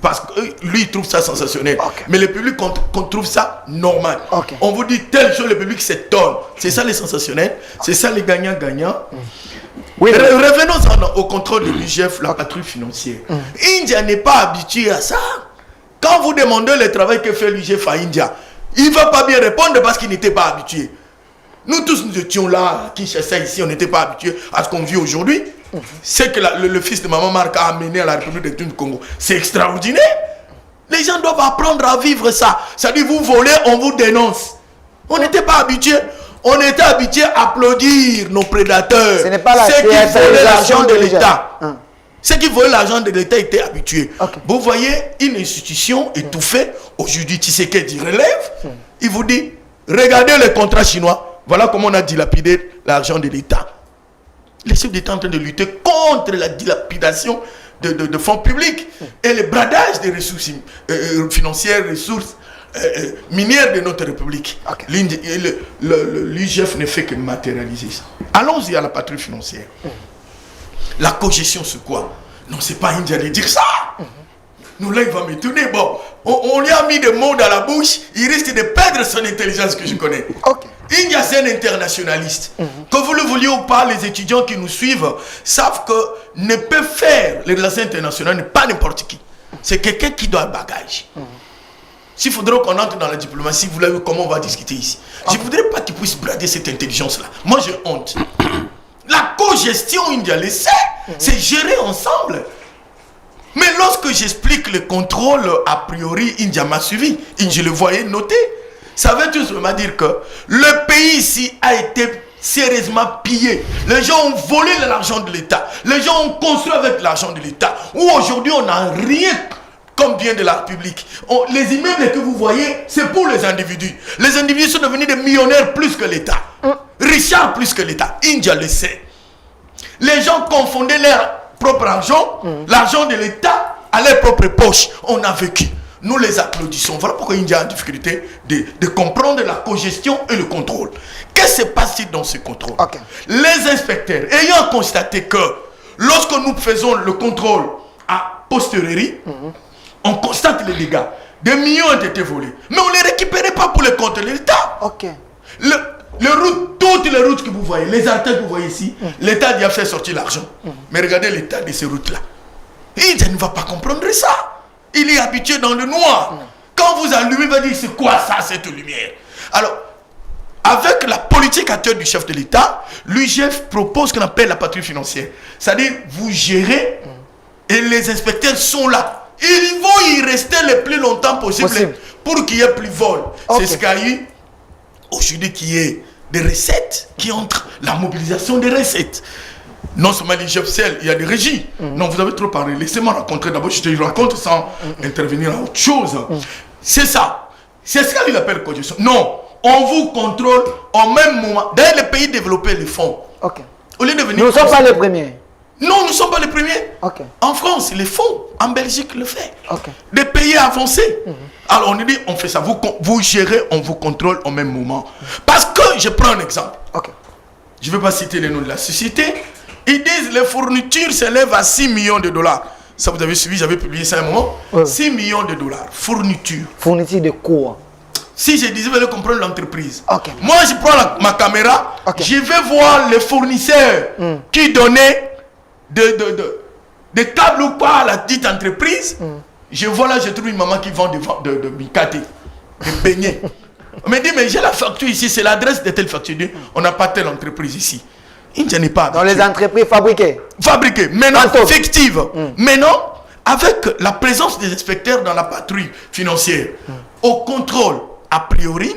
parce que lui, il trouve ça sensationnel. Mais le public, on trouve ça normal. On vous dit telle chose, le public s'étonne. C'est ça les sensationnels, c'est ça les gagnants-gagnants. Revenons au contrôle de l'IGF, la patrouille financière. India n'est pas habitué à ça. Quand vous demandez le travail que fait l'IGF à India, il ne va pas bien répondre parce qu'il n'était pas habitué. Nous tous, nous étions là, qui cherchaient ici, on n'était pas habitués à ce qu'on vit aujourd'hui. C'est que le fils de Maman Marc a amené à la République du Congo. C'est extraordinaire. Les gens doivent apprendre à vivre ça. C'est-à-dire, vous volez, on vous dénonce. On n'était pas habitués. On était habitué à applaudir nos prédateurs. Ce n'est pas la ceux qui volaient l'argent de l'État. Ceux qui voyaient l'argent de l'État étaient habitués. Okay. Vous voyez une institution étouffée, aujourd'hui Tshisekedi relève, il vous dit, regardez les contrats chinois, voilà comment on a dilapidé l'argent de l'État. Les chefs d'État sont en train de lutter contre la dilapidation de fonds publics et le bradage des ressources financières, ressources minières de notre République. Okay. L'IGF ne fait que matérialiser ça. Allons-y à la patrouille financière. La cogestion, c'est quoi? Non, c'est pas India de dire ça. Nous, là, il va m'étonner. Bon, on lui a mis des mots dans la bouche, il risque de perdre son intelligence que je connais. Okay. India, c'est un internationaliste. Que vous le vouliez ou pas, les étudiants qui nous suivent savent que ne peut faire les relations internationales pas n'importe qui. C'est quelqu'un qui doit un bagage. S'il faudrait qu'on entre dans la diplomatie, vous l'avez vu comment on va discuter ici. Je ne voudrais pas qu'il puisse brader cette intelligence-là. Moi, j'ai honte. La co-gestion, India le sait, c'est gérer ensemble. Mais lorsque j'explique le contrôle, a priori, India m'a suivi. Je le voyais noter. Ça veut tout simplement dire que le pays ici a été sérieusement pillé. Les gens ont volé l'argent de l'État. Les gens ont construit avec l'argent de l'État. Où aujourd'hui, on n'a rien comme bien de la République. Les immeubles que vous voyez, c'est pour les individus. Les individus sont devenus des millionnaires plus que l'État. Richard plus que l'État. India le sait. Les gens confondaient leur propre argent, l'argent de l'État, à leur propre poche. On a vécu. Nous les applaudissons. Voilà pourquoi India a en difficulté de comprendre la cogestion et le contrôle. Qu'est-ce qui se passe dans ce contrôle? Okay. Les inspecteurs, ayant constaté que lorsque nous faisons le contrôle a posteriori, on constate les dégâts. Des millions ont été volés. Mais on ne les récupérait pas pour le compte de l'État. Okay. Toutes les routes que vous voyez, les artères que vous voyez ici, l'État a fait sortir l'argent. Mais regardez l'état de ces routes-là. Il ne va pas comprendre ça. Il est habitué dans le noir. Quand vous allumez, il va dire c'est quoi ça, cette lumière? Alors, avec la politique actuelle du chef de l'État, l'UIGF propose ce qu'on appelle la patrouille financière. C'est-à-dire, vous gérez et les inspecteurs sont là. Ils vont y rester le plus longtemps possible. Pour qu'il y ait plus de vol. Okay. C'est ce qu'il y a eu aujourd'hui, qui est des recettes qui entrent, la mobilisation des recettes. Non seulement l'IGF, il y a des régies. Non, vous avez trop parlé. Laissez-moi raconter d'abord, je te raconte sans intervenir à autre chose. C'est ça. C'est ce qu'il appelle cogestion. Non, on vous contrôle au même moment. Dans les pays développés, les fonds. Okay. Au lieu de venir. Nous ne sommes pas les premiers. Non, nous ne sommes pas les premiers. Okay. En France, les fonds. En Belgique, le fait. Okay. Des pays avancés. Alors, on dit, on fait ça. Vous gérez, on vous contrôle au même moment. Parce que, je prends un exemple. Okay. Je ne vais pas citer les noms de la société. Ils disent les fournitures s'élèvent à 6 millions de dollars. Ça, vous avez suivi, j'avais publié ça un moment. 6 millions de dollars. Fourniture. Fourniture de quoi? Si je disais, vous allez comprendre l'entreprise. Okay. Moi, je prends ma caméra. Okay. Je vais voir les fournisseurs qui donnaient des câbles ou quoi à la dite entreprise. Je vois là, je trouve une maman qui vend de bicate, de beignets. On me dit, mais j'ai la facture ici, c'est l'adresse de telle facture. On n'a pas telle entreprise ici. Il n'est pas dans les entreprises fabriquées. Fabriquées, maintenant fictives. Maintenant, avec la présence des inspecteurs dans la patrouille financière, au contrôle, a priori,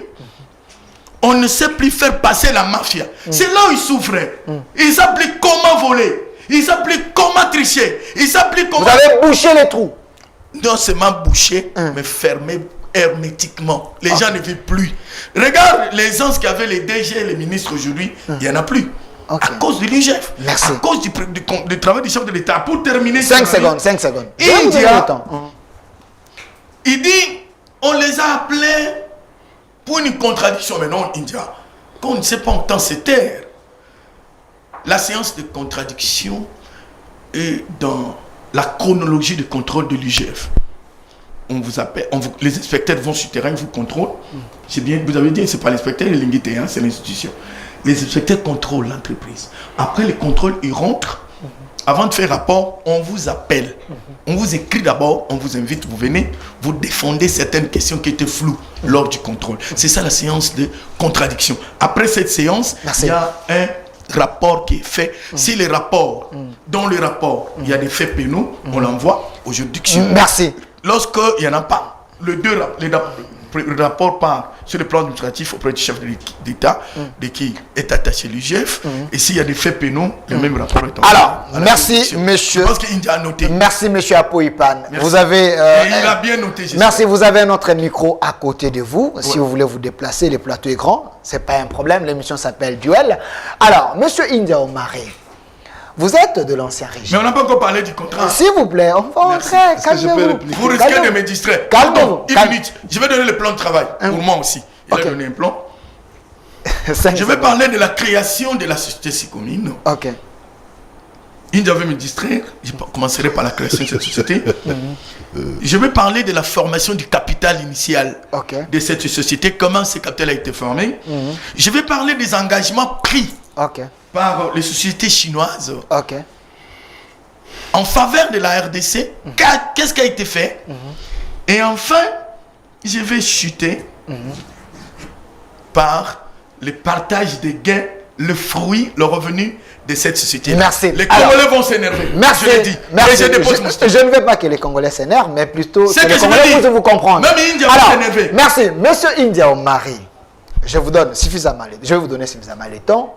on ne sait plus faire passer la mafia. C'est là où ils souffraient. Ils s'appliquent comment voler. Ils s'appliquent comment tricher. Ils s'appliquent comment... Vous avez bouché les trous. Non seulement bouché, mais fermé hermétiquement. Les gens ne vivent plus. Regarde les gens qui avaient les DG et les ministres aujourd'hui, il n'y en a plus. Okay. À cause de l'IGF. Merci. À cause du travail du chef de l'État. Pour terminer... 5 secondes. Il dit, on les a appelés pour une contradiction. Mais non, India, qu'on ne sait pas autant se taire. La séance de contradiction est dans la chronologie de contrôle de l'IGF. On vous appelle, les inspecteurs vont sur le terrain, ils vous contrôlent. C'est bien, vous avez dit, c'est pas l'inspecteur, hein, c'est l'institution. Les inspecteurs contrôlent l'entreprise. Après le contrôle, ils rentrent. Avant de faire rapport, on vous appelle. On vous écrit d'abord, on vous invite, vous venez, vous défendez certaines questions qui étaient floues lors du contrôle. C'est ça la séance de contradiction. Après cette séance, il y a un rapport qui est fait. Si les rapports, dans le rapport, il y a des faits pénaux, on l'envoie aux juridictions. Merci. Lorsqu'il n'y en a pas, le rapport part sur le plan administratif auprès du chef d'État, de qui est attaché l'IGF. Et s'il y a des faits pénaux, le même rapport est envoyé. Alors, merci, monsieur. Je pense qu'India a noté. Merci, monsieur Apoipan. Merci. Vous avez. Et il a bien noté. Merci, vous avez un autre micro à côté de vous. Si vous voulez vous déplacer, le plateau est grand. Ce n'est pas un problème. L'émission s'appelle Duel. Alors, monsieur India Omari, vous êtes de l'ancien régime. Mais on n'a pas encore parlé du contrat. S'il vous plaît, on va Merci. entrer. Est-ce que je peux Calmez-vous. répliquer? Vous risquez de me distraire. Calmez-vous. Une minute. Je vais donner le plan de travail pour moi aussi. Il Ok. a donné un plan. 5 Je vais parler de la création de la société Sikomine. Ok. India veut me distraire. Je commencerai par la création de cette société. Je vais parler de la formation du capital initial Ok. de cette société. Comment ce capital a été formé. Je vais parler des engagements pris Ok. par les sociétés chinoises Ok. en faveur de la RDC. Qu'est-ce qui a été fait? Et enfin, je vais chuter par le partage des gains, le fruit, le revenu de cette société. Merci. Les Alors, Congolais vont s'énerver. Merci. Je l'ai dit. Merci. Et je dépose mon stylo. Je ne veux pas que les Congolais s'énervent, mais plutôt C'est que que les je me Congolais dis. puissent vous comprendre. Même India va Alors, s'énerver. merci. Monsieur India Omari, je vous donne suffisamment je vais vous donner suffisamment le temps.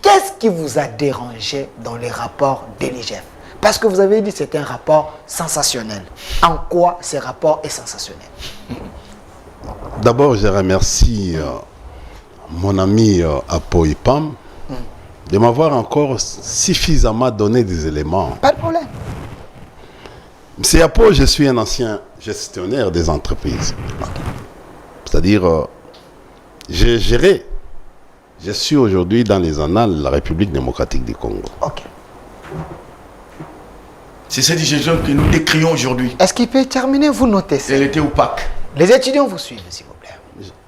Qu'est-ce qui vous a dérangé dans les rapports de l'IGF? Parce que vous avez dit que c'est un rapport sensationnel. En quoi ce rapport est sensationnel? D'abord, je remercie mon ami Apoipam de m'avoir encore suffisamment donné des éléments. Pas de problème. Monsieur Apo, je suis un ancien gestionnaire des entreprises. C'est-à-dire, j'ai géré. Je suis aujourd'hui dans les annales de la République démocratique du Congo. Ok. C'est cette gestion que nous décrions aujourd'hui. Est-ce qu'il peut terminer? Vous notez ça. Elle était opaque. Les étudiants vous suivent, s'il vous plaît.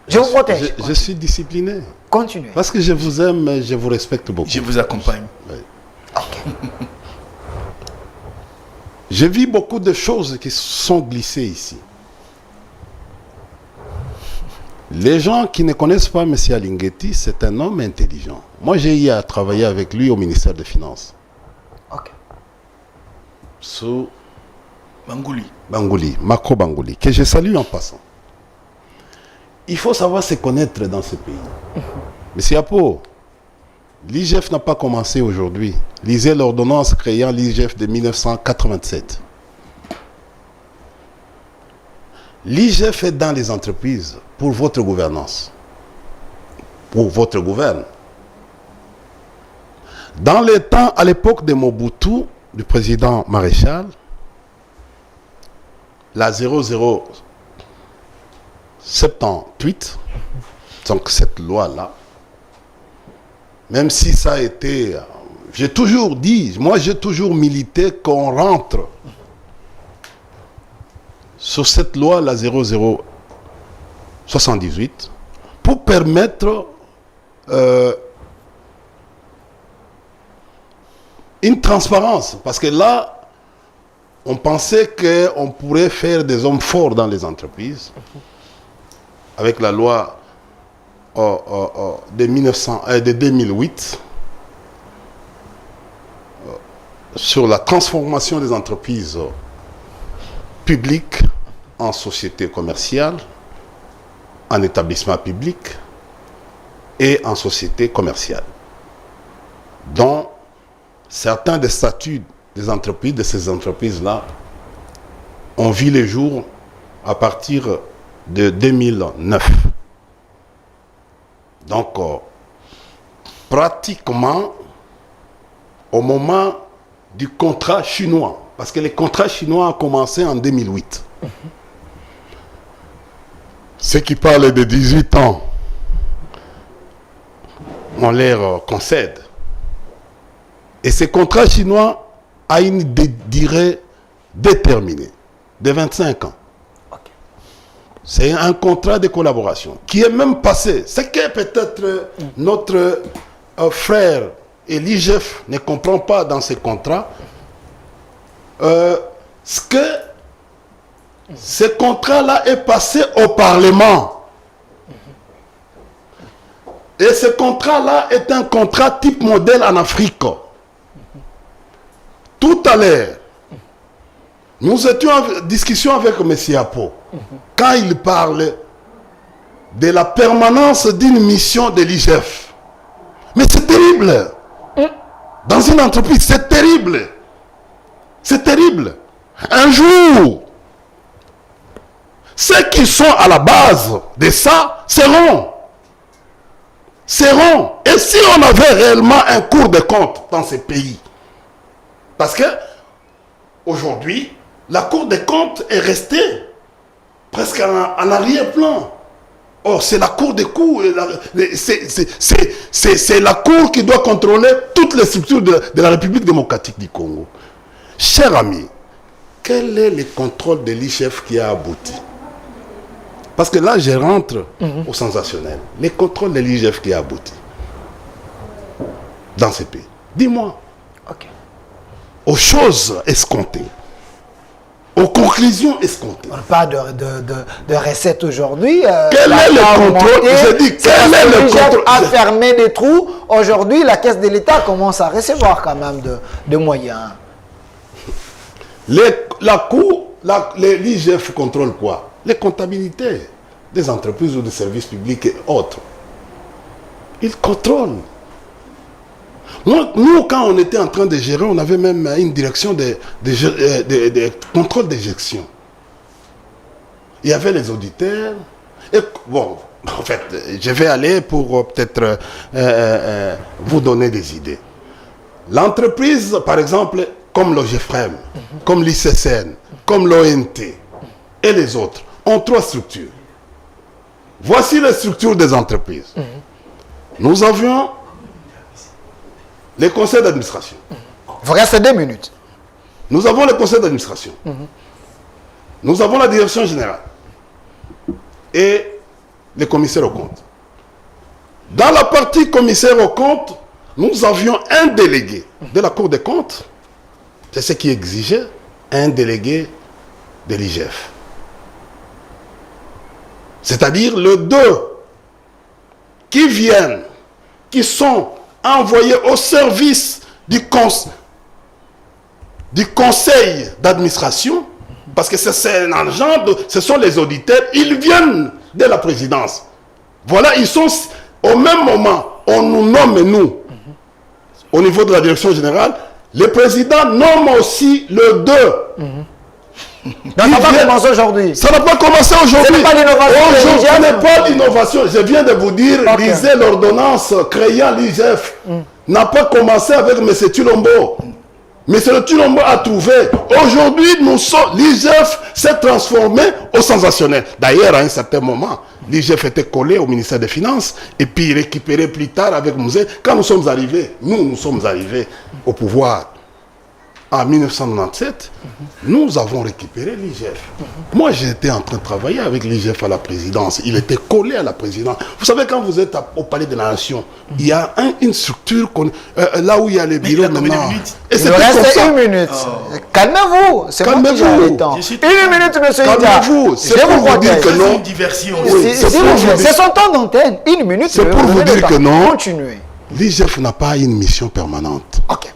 Je vous protège. Je suis discipliné. Continuez. Parce que je vous aime et je vous respecte beaucoup. Je vous accompagne. Ok. J'ai vu beaucoup de choses qui sont glissées ici. Les gens qui ne connaissent pas M. Alinguetti, c'est un homme intelligent. Moi, j'ai eu à travailler avec lui au ministère des Finances. Ok. Sous Bangouli. Bangouli, Mako Bangouli, que je salue en passant. Il faut savoir se connaître dans ce pays. Monsieur Apo, l'IGF n'a pas commencé aujourd'hui. Lisez l'ordonnance créant l'IGF de 1987. L'IGF est dans les entreprises pour votre gouvernance. Pour votre gouverne. Dans les temps, à l'époque de Mobutu, du président Maréchal, la 0078, donc cette loi-là, même si ça a été... J'ai toujours dit, moi j'ai toujours milité qu'on rentre sur cette loi, la 0078, pour permettre une transparence. Parce que là, on pensait qu'on pourrait faire des hommes forts dans les entreprises avec la loi de 2008 sur la transformation des entreprises publiques en sociétés commerciales, en établissements publics et en sociétés commerciales, dont certains des statuts des entreprises, de ces entreprises-là, ont vu le jour à partir de 2009. Donc, pratiquement, au moment du contrat chinois, parce que le contrat chinois a commencé en 2008. Ceux qui parlent de 18 ans, on leur concède. Et ce contrat chinois a une durée déterminée, de 25 ans. C'est un contrat de collaboration qui est même passé. Ce que peut-être notre frère et l'IGF ne comprend pas dans ce contrat, ce que ce contrat-là est passé au Parlement. Et ce contrat-là est un contrat type modèle en Afrique. Tout à l'heure, nous étions en discussion avec M. Apo. Quand il parle de la permanence d'une mission de l'IGF. Mais c'est terrible. Dans une entreprise, c'est terrible. C'est terrible. Un jour, ceux qui sont à la base de ça seront. Et si on avait réellement un cours de compte dans ces pays, parce que aujourd'hui, la Cour des comptes est restée presque en arrière-plan. Or, c'est la Cour des cours, c'est la Cour qui doit contrôler toutes les structures de la République démocratique du Congo. Chers amis, quel est le contrôle de l'IGF qui a abouti? Parce que là, je rentre au sensationnel. Les contrôles de l'IGF qui a abouti dans ces pays. Dis-moi. Ok. Aux choses escomptées. Aux conclusions escomptées. On parle de recettes aujourd'hui. Quel est le contrôle? Je dis, quel est le contrôle? A fermé des trous. Aujourd'hui, la caisse de l'État commence à recevoir quand même de moyens. L'IGF contrôle quoi? Les comptabilités des entreprises ou des services publics et autres. Ils contrôlent. Nous, quand on était en train de gérer, on avait même une direction de contrôle de gestion. Il y avait les auditeurs. Et bon, en fait, je vais aller pour peut-être vous donner des idées. L'entreprise, par exemple, comme l'OGFREM, comme l'ICCN, comme l'ONT et les autres, ont 3 structures. Voici les structures des entreprises. Nous avions les conseils d'administration. Vous restez 2 minutes. Nous avons les conseils d'administration. Nous avons la direction générale et les commissaires aux comptes. Dans la partie commissaire aux comptes, nous avions un délégué de la Cour des comptes. C'est ce qui exigeait un délégué de l'IGF. C'est-à-dire les 2 qui viennent, qui sont envoyés au service du conseil d'administration, parce que c'est un agent, ce sont les auditeurs, ils viennent de la présidence. Voilà, ils sont au même moment, on nous nomme, nous, au niveau de la direction générale, le président nomme aussi le 2. Donc, ça n'a pas commencé aujourd'hui. Ça n'a pas commencé aujourd'hui. Ce n'est pas l'innovation. Aujourd'hui, ce n'est pas l'innovation. Je viens de vous dire, lisez l'ordonnance créant l'IGF. N'a pas commencé avec M. Tulombo. M. Tulombo a trouvé. Aujourd'hui, l'IGF s'est transformé au sensationnel. D'ailleurs, à un certain moment, l'IGF était collé au ministère des Finances et puis récupéré plus tard avec Mouzé. Quand nous sommes arrivés, nous sommes arrivés au pouvoir en 1997, nous avons récupéré l'IGF. Moi, j'étais en train de travailler avec l'IGF à la présidence. Il était collé à la présidence. Vous savez, quand vous êtes au Palais de la Nation, il y a une structure, là où il y a les bureaux maintenant. Et il reste 1 minute. Calmez-vous. C'est moi qui j'ai le temps. 1 minute, monsieur Ida. Calmez-vous. C'est pour vous dire que non. C'est son temps d'antenne. 1 minute. C'est pour vous dire que non. Continuez. L'IGF n'a pas une mission permanente. Ok.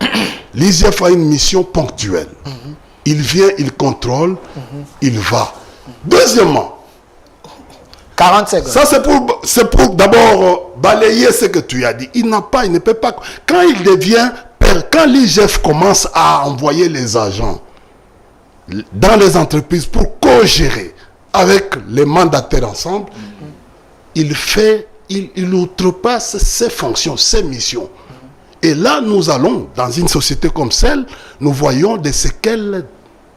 L'IGF a une mission ponctuelle. Il vient, il contrôle, il va. Deuxièmement, 40 secondes. Ça c'est pour d'abord balayer ce que tu as dit. Il ne peut pas. Quand l'IGF commence à envoyer les agents dans les entreprises pour co-gérer avec les mandataires ensemble, il outrepasse ses fonctions, ses missions. Et là, nous allons, dans une société comme celle, nous voyons des séquelles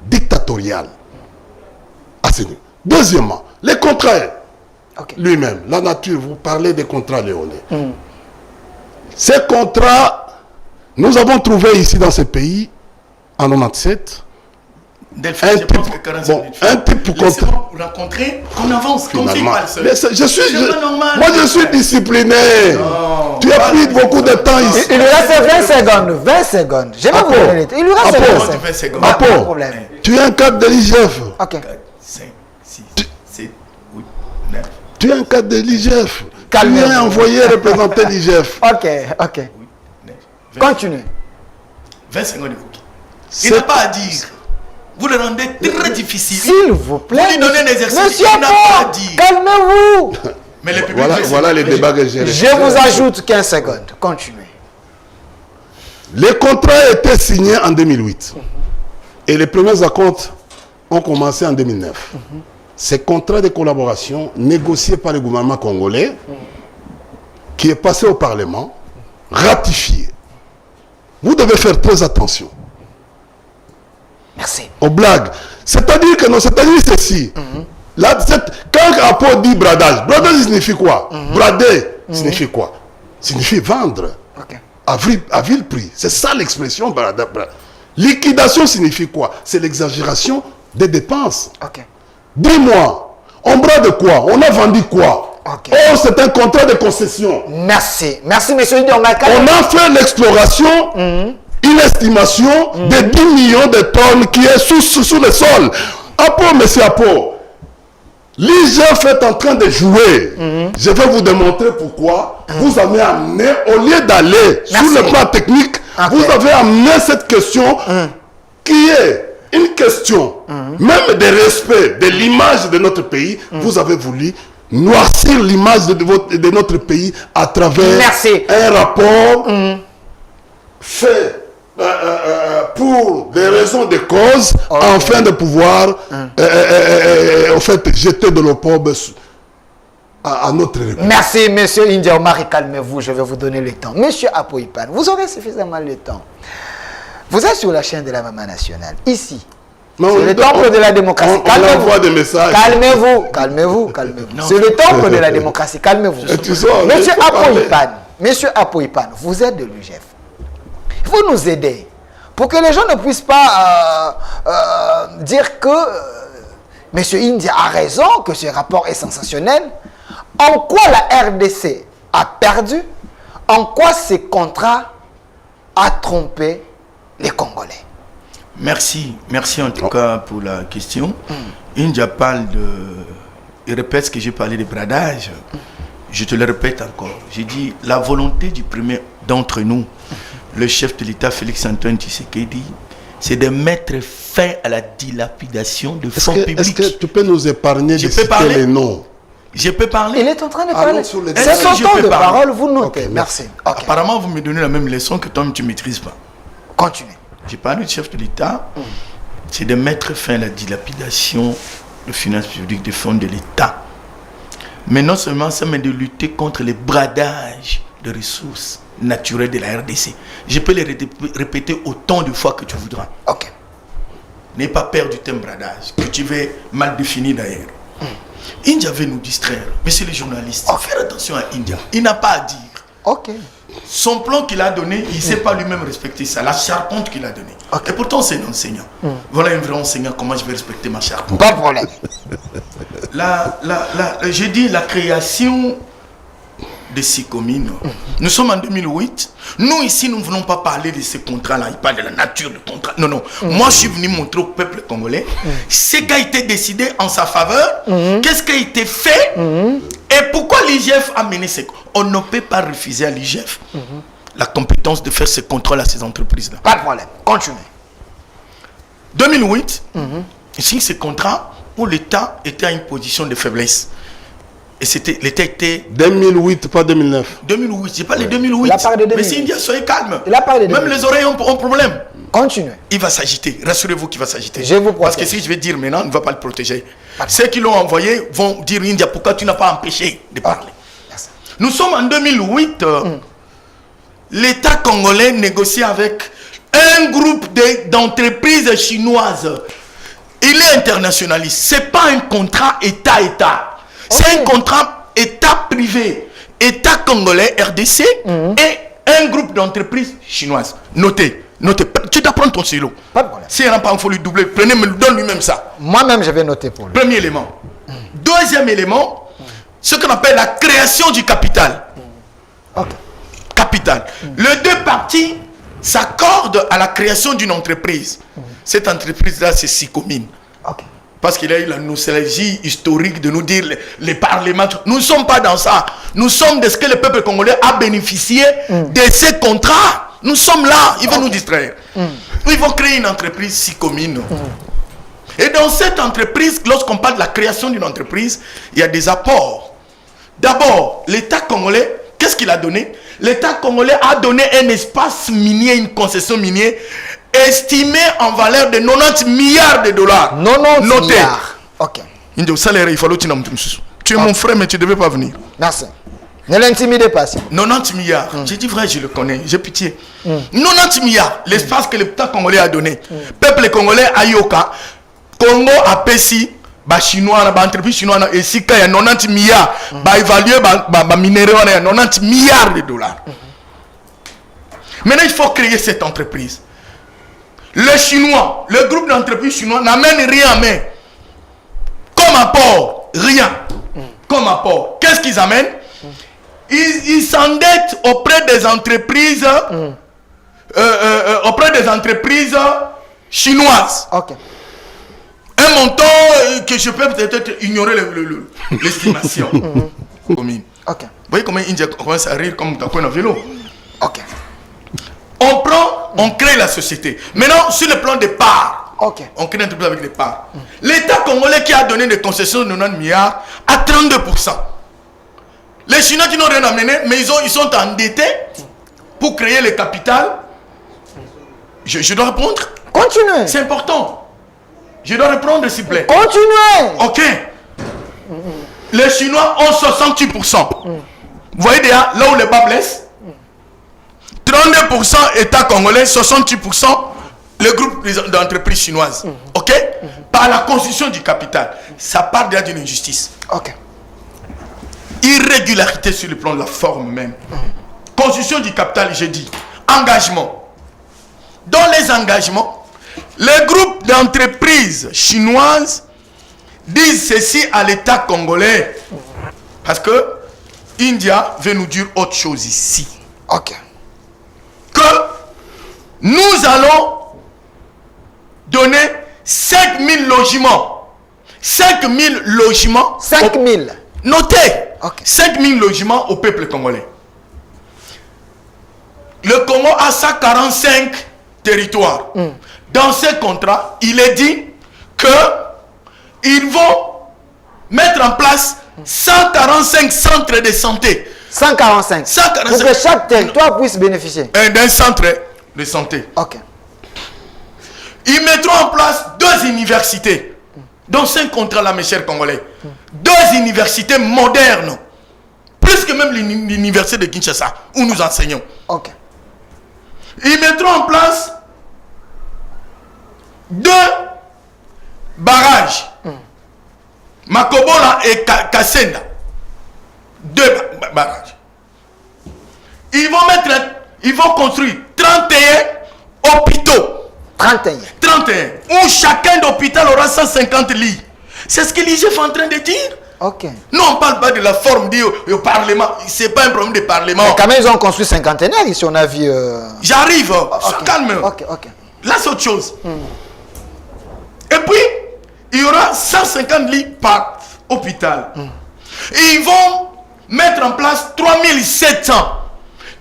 dictatoriales. Deuxièmement, les contrats lui-même, la nature, vous parlez des contrats léonais. Ces contrats, nous avons trouvé ici dans ce pays, en 97, Delphine, je pense que 45 minutes. Un type pour rencontrer, qu'on avance, qu'on fait finalement. pas le seul. Moi, je suis discipliné. Non. Tu as pris beaucoup de temps ici. Il lui reste 20 secondes. 20 secondes. Je vais vous donner. Il lui reste 20 secondes. Pas de problème. Tu es un cadre de l'IGF. Ok. 5, 6, 7, 8, 9. Tu es un cadre de l'IGF. Tu Calmez-vous. es envoyé représenter l'IGF. Ok. Continue. 20 secondes de cookie. Il n'a pas à dire. Vous le rendez très difficile. S'il vous plaît. Vous lui donnez un exercice. Monsieur Il n'a pas à Paul, dire. calmez-vous. Mais les publics, Voilà les débats que j'ai. Je vous ajoute 15 secondes. Continuez. Les contrats étaient signés en 2008. Et les premiers acomptes ont commencé en 2009. Ces contrats de collaboration négociés par le gouvernement congolais, qui est passé au Parlement, ratifié. Vous devez faire très attention. Merci. Aux blagues. C'est-à-dire que non, c'est-à-dire ceci. Là, quand Apo dit bradage signifie quoi? Brader signifie quoi? Signifie vendre. Ok. À vil prix. C'est ça l'expression. Liquidation signifie quoi? C'est l'exagération des dépenses. Ok. Dis-moi, on brade quoi? On a vendu quoi? Ok. Oh, c'est un contrat de concession. Merci. Merci, monsieur India. On a fait l'exploration, une estimation de 10 millions de tonnes qui est sous le sol. Apo, monsieur Apo, l'IGF est en train de jouer. Je vais vous démontrer pourquoi. Vous avez amené, au lieu d'aller sur le plan technique, vous avez amené cette question qui est une question, même de respect de l'image de notre pays. Vous avez voulu noircir l'image de notre pays à travers un rapport fait pour des raisons de cause, afin de pouvoir en fait, jeter de l'opprobre à notre République. Merci, monsieur India Omari, calmez-vous, je vais vous donner le temps. Monsieur Apo Ipan, vous aurez suffisamment le temps. Vous êtes sur la chaîne de la Maman Nationale, ici. C'est le temple de la démocratie. On envoie des messages. Calmez-vous. C'est le temple de la démocratie. Calmez-vous. Monsieur Apo Ipan, vous êtes de l'UGF. Il faut nous aider pour que les gens ne puissent pas dire que monsieur India a raison, que ce rapport est sensationnel. En quoi la RDC a perdu? En quoi ces contrats a trompé les Congolais? Merci en tout cas pour la question. India parle de... Il répète ce que j'ai parlé de bradage. Je te le répète encore. J'ai dit la volonté du premier d'entre nous, le chef de l'État Félix-Antoine Tshisekedi, c'est de mettre fin à la dilapidation de fonds publics. Est-ce que tu peux nous épargner de citer les noms? Je peux parler. Il est en train de parler. C'est son temps de parole, vous notez. Merci. Apparemment, vous me donnez la même leçon que toi, tu ne maîtrises pas. Continuez. J'ai parlé du chef de l'État, c'est de mettre fin à la dilapidation de finances publiques des fonds de l'État. Mais non seulement ça, mais de lutter contre les bradages de ressources naturelles de la RDC. Je peux les répéter autant de fois que tu voudras. Ok. N'aie pas peur du thème bradage, que tu veux mal définir d'ailleurs. India veut nous distraire. Messieurs les journalistes, faire attention à India. Il n'a pas à dire. Ok. Son plan qu'il a donné, il ne sait pas lui-même respecter ça. La charpente qu'il a donnée. Et pourtant, c'est un enseignant. Voilà un vrai enseignant. Comment je vais respecter ma charpente? Pas de problème. J'ai dit la création de ces communes. Nous sommes en 2008. Nous, ici, nous ne voulons pas parler de ces contrats-là. Il parle de la nature du contrat. Non. Moi, je suis venu montrer au peuple congolais ce qui a été décidé en sa faveur, qu'est-ce qui a été fait, et pourquoi l'IGF a mené ces... On ne peut pas refuser à l'IGF la compétence de faire ce contrôle à ces entreprises-là. Pas de problème. Continuez. 2008, il signe ce contrat où l'État était à une position de faiblesse. Et l'État était... 2008, pas 2009. 2008, j'ai parlé de 2008. Il a parlé de 2008. Mais c'est India, soyez calme. Il a parlé de 2008. Même les oreilles ont problème. Continuez. Il va s'agiter. Rassurez-vous qu'il va s'agiter. Je vous protège. Parce que si je vais dire maintenant, on ne va pas le protéger. Ceux qui l'ont envoyé vont dire India, pourquoi tu n'as pas empêché de parler? Merci. Nous sommes en 2008. L'État congolais négocie avec un groupe d'entreprises chinoises. Il est internationaliste. Ce n'est pas un contrat État-État. C'est un contrat État-privé. État congolais, RDC, et un groupe d'entreprises chinoises. Notez. Tu dois prendre ton stylo. Pas de problème. Si il n'y en a pas, il faut lui doubler. Prenez, donne lui-même ça. Moi-même, je vais noter pour lui. Premier élément. Deuxième élément, ce qu'on appelle la création du capital. Capital. Les deux parties s'accordent à la création d'une entreprise. Cette entreprise-là, c'est Sicomine. Parce qu'il a eu la nostalgie historique de nous dire les parlements. Nous ne sommes pas dans ça. Nous sommes de ce que le peuple congolais a bénéficié de ces contrats. Nous sommes là. Ils vont nous distraire. Ils vont créer une entreprise Sicomine. Et dans cette entreprise, lorsqu'on parle de la création d'une entreprise, il y a des apports D'abord, l'État congolais, qu'est-ce qu'il a donné? L'État congolais a donné un espace minier, une concession minière estimée en valeur de 90 milliards de dollars. 90 Noté. milliards. Ok. Tu es mon frère, mais tu ne devais pas venir. Merci. Ne l'intimidez pas. 90 milliards. J'ai dit vrai, je le connais. J'ai pitié. 90 milliards. L'espace que l'État congolais a donné. Peuple congolais a yoka. Congo a Pessi. Chinois, entreprise chinoise. Et si il y a 90 milliards. Évalué, minéraux, il y a 90 milliards de dollars. Maintenant, il faut créer cette entreprise. Le Chinois, le groupe d'entreprises chinois n'amène rien en main. Comme apport, rien. Comme apport. Qu'est-ce qu'ils amènent? Ils s'endettent auprès des entreprises chinoises. Ok. Un montant que je peux peut-être ignorer l'estimation. Commune. Ok. Vous voyez comment India commence à rire comme dans un vélo. Ok. On prend, on crée la société. Maintenant, sur le plan des parts, Ok. on crée une entreprise avec des parts. L'État congolais qui a donné des concessions de 90 milliards à 32%. Les Chinois qui n'ont rien amené, mais ils sont endettés pour créer le capital. Je dois répondre? Continuez. C'est important. Je dois répondre, s'il vous plaît. Continuez. Ok. Les Chinois ont 68%. Vous voyez déjà là où les bas blessent? 32% État congolais, 68% le groupe d'entreprises chinoises. Ok? Par la constitution du capital. Ça part déjà d'une injustice. Ok. Irrégularité sur le plan de la forme même. Constitution du capital, j'ai dit. Engagement. Dans les engagements, les groupes d'entreprises chinoises disent ceci à l'État congolais. Parce que India veut nous dire autre chose ici. Ok. Que nous allons donner 5000 logements. 5000 logements. 5000. Notez. Ok. 5000 logements au peuple congolais. Le Congo a 145 territoires. Dans ce contrat, il est dit que ils vont mettre en place 145 centres de santé. 145. 145. Pour que chaque territoire puisse bénéficier. D'un centre de santé. Ok. Ils mettront en place 2 universités. Dans 5 contrats là, mes chers Congolais. 2 universités modernes. Plus que même l'université de Kinshasa, où nous enseignons. Ok. Ils mettront en place 2 barrages. Makobola et Kassenda. 2 barrages. Ils vont construire 31 hôpitaux. 31. 31. Où chacun d'hôpital aura 150 lits. C'est ce que l'IGF est en train de dire. Ok. Non, on ne parle pas de la forme dit au Parlement. Ce n'est pas un problème de Parlement. Mais quand même, ils ont construit cinquantenaire ici, on a vu. J'arrive. Sois calme. Ok, ok. Là, c'est autre chose. Et puis, il y aura 150 lits par hôpital. Et ils vont mettre en place 3700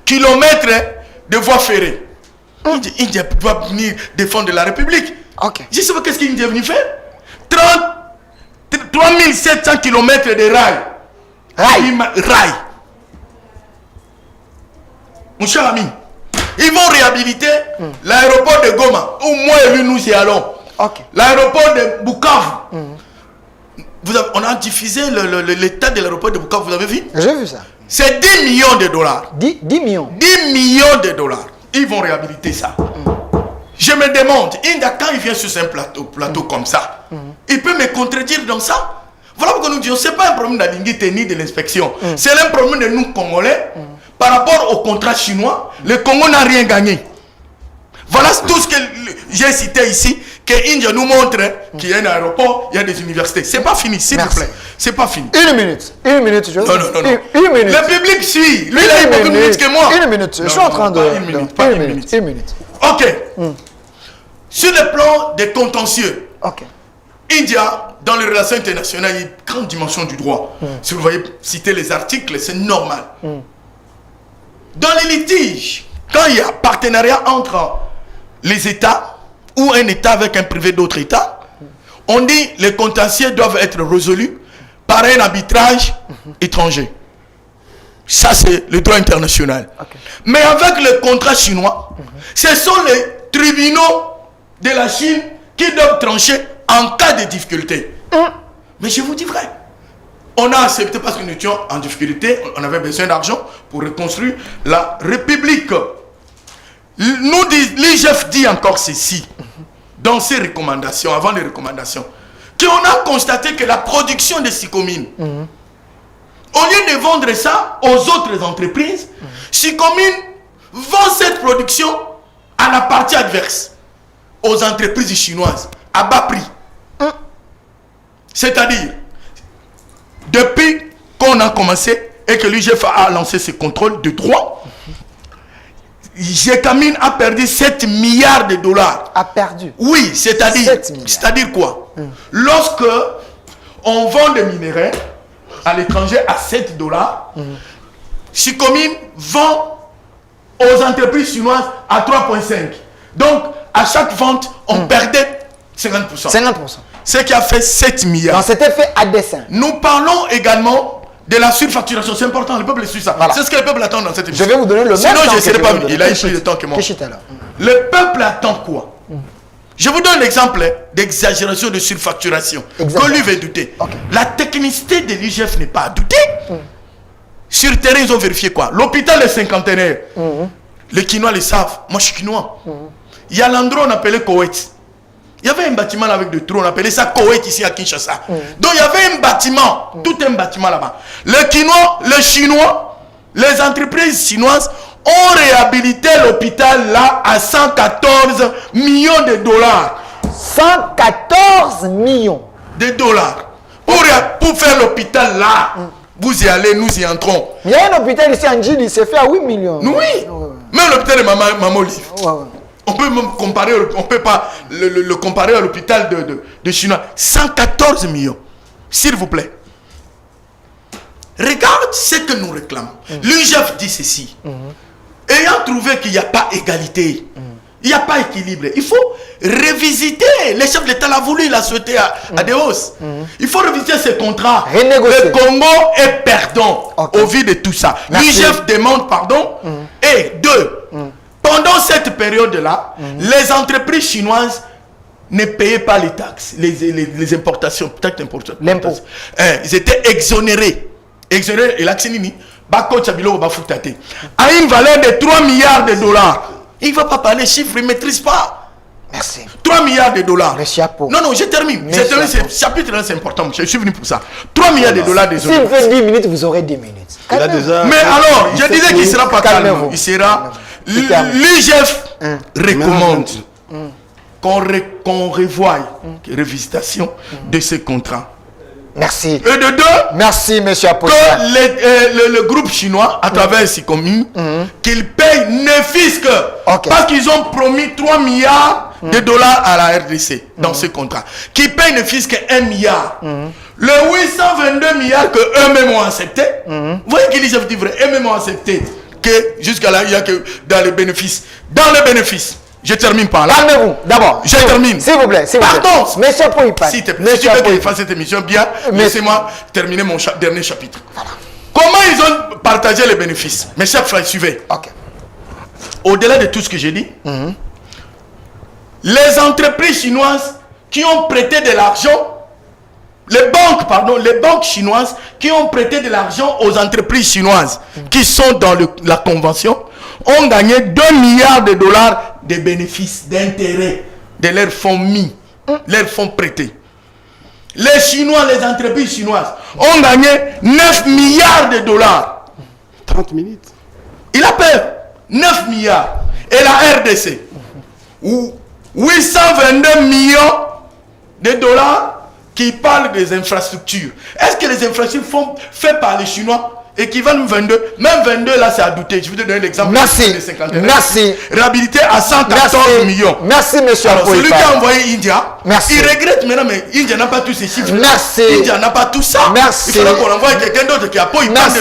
kilomètres de voies ferrées. India doit venir défendre la République. Ok. Je sais pas qu'est-ce qu'il est venu faire. 3700 kilomètres de rails. Rails. Mon cher ami, ils vont réhabiliter l'aéroport de Goma, où moi et lui nous y allons. Ok. L'aéroport de Bukavu. On a diffusé l'état de l'aéroport de Bukavu, vous avez vu? J'ai vu ça. C'est 10 millions de dollars. 10 millions. 10 millions de dollars. Ils vont réhabiliter ça. Je me demande, Inda, quand il vient sur un plateau comme ça, il peut me contredire dans ça. Voilà pourquoi nous disons, ce n'est pas un problème d'Alinguité ni de l'inspection. C'est un problème de nous, Congolais. Par rapport au contrat chinois, le Congo n'a rien gagné. Voilà tout ce que j'ai cité ici, que India nous montre qu'il y a un aéroport, il y a des universités. C'est pas fini, s'il vous plaît. C'est pas fini. Une minute, je... Non. Une minute. Le public suit. Lui, il a beaucoup de minutes que moi. Une minute, je suis en train de... Une minute. Ok. Sur le plan des contentieux, ok. India, dans les relations internationales, il y a une grande dimension du droit. Si vous voyez citer les articles, c'est normal. Dans les litiges, quand il y a partenariat entre les États ou un État avec un privé d'autre État, on dit les contentieux doivent être résolus par un arbitrage étranger. Ça, c'est le droit international. Okay. Mais avec le contrat chinois, ce sont les tribunaux de la Chine qui doivent trancher en cas de difficulté. Mais je vous dis vrai. On a accepté parce que nous étions en difficulté, on avait besoin d'argent pour reconstruire la République. L'IGF dit encore ceci, dans ses recommandations, avant les recommandations, qu'on a constaté que la production de Sycomine, au lieu de vendre ça aux autres entreprises, Sycomine vend cette production à la partie adverse, aux entreprises chinoises, à bas prix. C'est-à-dire, depuis qu'on a commencé et que l'IGF a lancé ses contrôles de droit, Gécamine a perdu 7 milliards de dollars. A perdu? Oui, c'est-à-dire quoi? Lorsque on vend des minéraux à l'étranger à 7 dollars, Sycomine vend aux entreprises chinoises à 3,5. Donc, à chaque vente, on perdait 50%. 50%. Ce qui a fait 7 milliards. Donc, c'était fait à dessein. Nous parlons également de la surfacturation. C'est important, le peuple suit ça. Voilà. C'est ce que le peuple attend dans cette émission. Je vais vous donner le même temps. Sinon, je ne serai pas venu. Il a pris le temps que moi. Le peuple attend quoi? Je vous donne l'exemple d'exagération de surfacturation. Que lui veut douter. La technicité de l'IGF n'est pas à douter. Sur le terrain, ils ont vérifié quoi? L'hôpital est cinquantenaire. Les Quinois le savent. Moi, je suis Quinois. Il y a l'endroit on appelait Koweït. Il y avait un bâtiment là avec des trous, on appelait ça Koweït ici à Kinshasa. Donc il y avait un bâtiment, tout un bâtiment là-bas. Les Chinois, les entreprises chinoises ont réhabilité l'hôpital là à 114 millions de dollars. 114 millions de dollars. Pour faire l'hôpital là, vous y allez, nous y entrons. Il y a un hôpital ici en Gilles, il s'est fait à 8 millions. Oui, même l'hôpital de Maman Olive. On peut même comparer, on peut pas le comparer à l'hôpital de Chinois. 114 millions. S'il vous plaît. Regarde ce que nous réclamons. L'UGF dit ceci. Ayant trouvé qu'il n'y a pas égalité, il n'y a pas équilibre, il faut revisiter. Le chef de l'État l'a voulu, il a souhaité à des hausses. Il faut revisiter ces contrats. Le Congo est perdant au vu de tout ça. L'UGF demande pardon. Et deux, pendant cette période-là, les entreprises chinoises ne payaient pas les taxes, les importations, taxes d'importation. L'impôt. Ils étaient exonérés. Exonérés, et l'Axinini, à une valeur de 3 milliards de dollars. Il ne va pas parler chiffres, il ne maîtrise pas. Merci. 3 milliards de dollars. Le chapeau. Non, je termine. Ce chapitre-là, c'est important. Je suis venu pour ça. 3 milliards de dollars des S'il fait 10 minutes, vous aurez 10 minutes. Il a déjà... Mais alors, je disais qu'il ne sera pas calme. Il sera... L'IGF recommande qu'on revoie revisitation de ces contrats. Merci. Et de deux, merci, monsieur Apollon. Que le groupe chinois, à travers Sycomine, qu'ils payent ne fisc. Parce qu'ils ont promis 3 milliards de dollars à la RDC dans ce contrat. Qu'ils payent ne fisc 1 milliard. Le 822 milliards que eux-mêmes ont accepté, vous voyez qu'ils disent vrai, eux-mêmes ont accepté que jusqu'à là, il n'y a que dans les bénéfices. Dans les bénéfices. Je termine par là. Calmez-vous, d'abord. Je termine. S'il vous plaît. Pardon. Monsieur Pouipa. Si tu veux que je fasse cette émission bien, laissez-moi terminer mon dernier chapitre. Voilà. Comment ils ont partagé les bénéfices? Mes chers frères, suivez. Au-delà de tout ce que j'ai dit, les entreprises chinoises qui ont prêté de l'argent, les banques chinoises qui ont prêté de l'argent aux entreprises chinoises qui sont dans la convention, ont gagné 2 milliards de dollars de bénéfices, d'intérêts de leurs fonds mis, leurs fonds prêtés. Les Chinois, les entreprises chinoises ont gagné 9 milliards de dollars. 30 minutes. Il a peur. 9 milliards. Et la RDC, 822 millions de dollars qui parlent des infrastructures. Est-ce que les infrastructures sont faites par les Chinois équivalent 22, même 22 là c'est à douter. Je vais te donner l'exemple. Merci. Merci. Réhabilité à 114 millions. Merci monsieur. Alors celui qui a envoyé India, merci. Il regrette maintenant, mais India n'a pas tous ces chiffres. Merci. India n'a pas tout ça. Merci. Il faudra qu'on envoie quelqu'un d'autre qui appuie. Merci.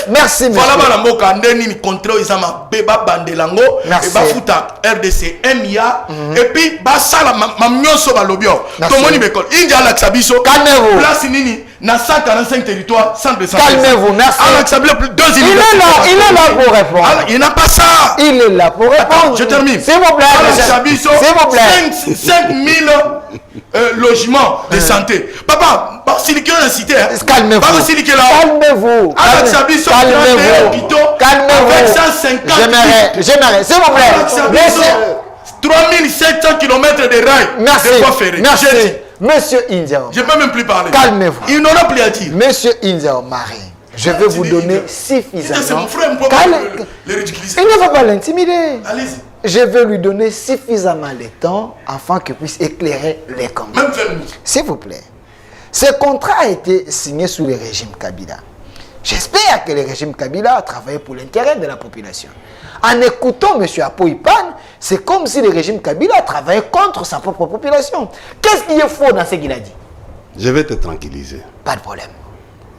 Merci monsieur. Voilà ma mboka ndeni contrôle izama beba bandelango et bafuta RDC 1 milliard et puis basala mamnyoso balobio. Tomoni bekol India la xabiso. Calmez-vous. Place nini dans 145 territoires, sans de Calmez-vous, merci. Plus 2 Il est là pour répondre. Alors, il n'a pas ça. Il est là pour répondre. Attends, je termine. S'il vous plaît, S'il vous plaît. 5000 logements de santé. Papa, si le cœur est cité, calmez-vous. Calmez-vous. Calmez-vous. Avec 150. J'aimerais. S'il vous plaît. 3700 km de rails. Merci. De voies ferrées. Merci. Monsieur India. Je ne peux même plus parler. Calmez-vous. Il n'aura plus à dire. Monsieur India Marie, je vais vous donner suffisamment. C'est mon frère, on peut le ridiculiser. Il ne va pas l'intimider. Allez-y. Je vais lui donner suffisamment de temps afin qu'il puisse éclairer les campagnes. Même 20 minutes. S'il vous plaît. Ce contrat a été signé sous le régime Kabila. J'espère que le régime Kabila a travaillé pour l'intérêt de la population. En écoutant M. Apoy-Pan, c'est comme si le régime Kabila a travaillé contre sa propre population. Qu'est-ce qui est faux dans ce qu'il a dit? Je vais te tranquilliser. Pas de problème.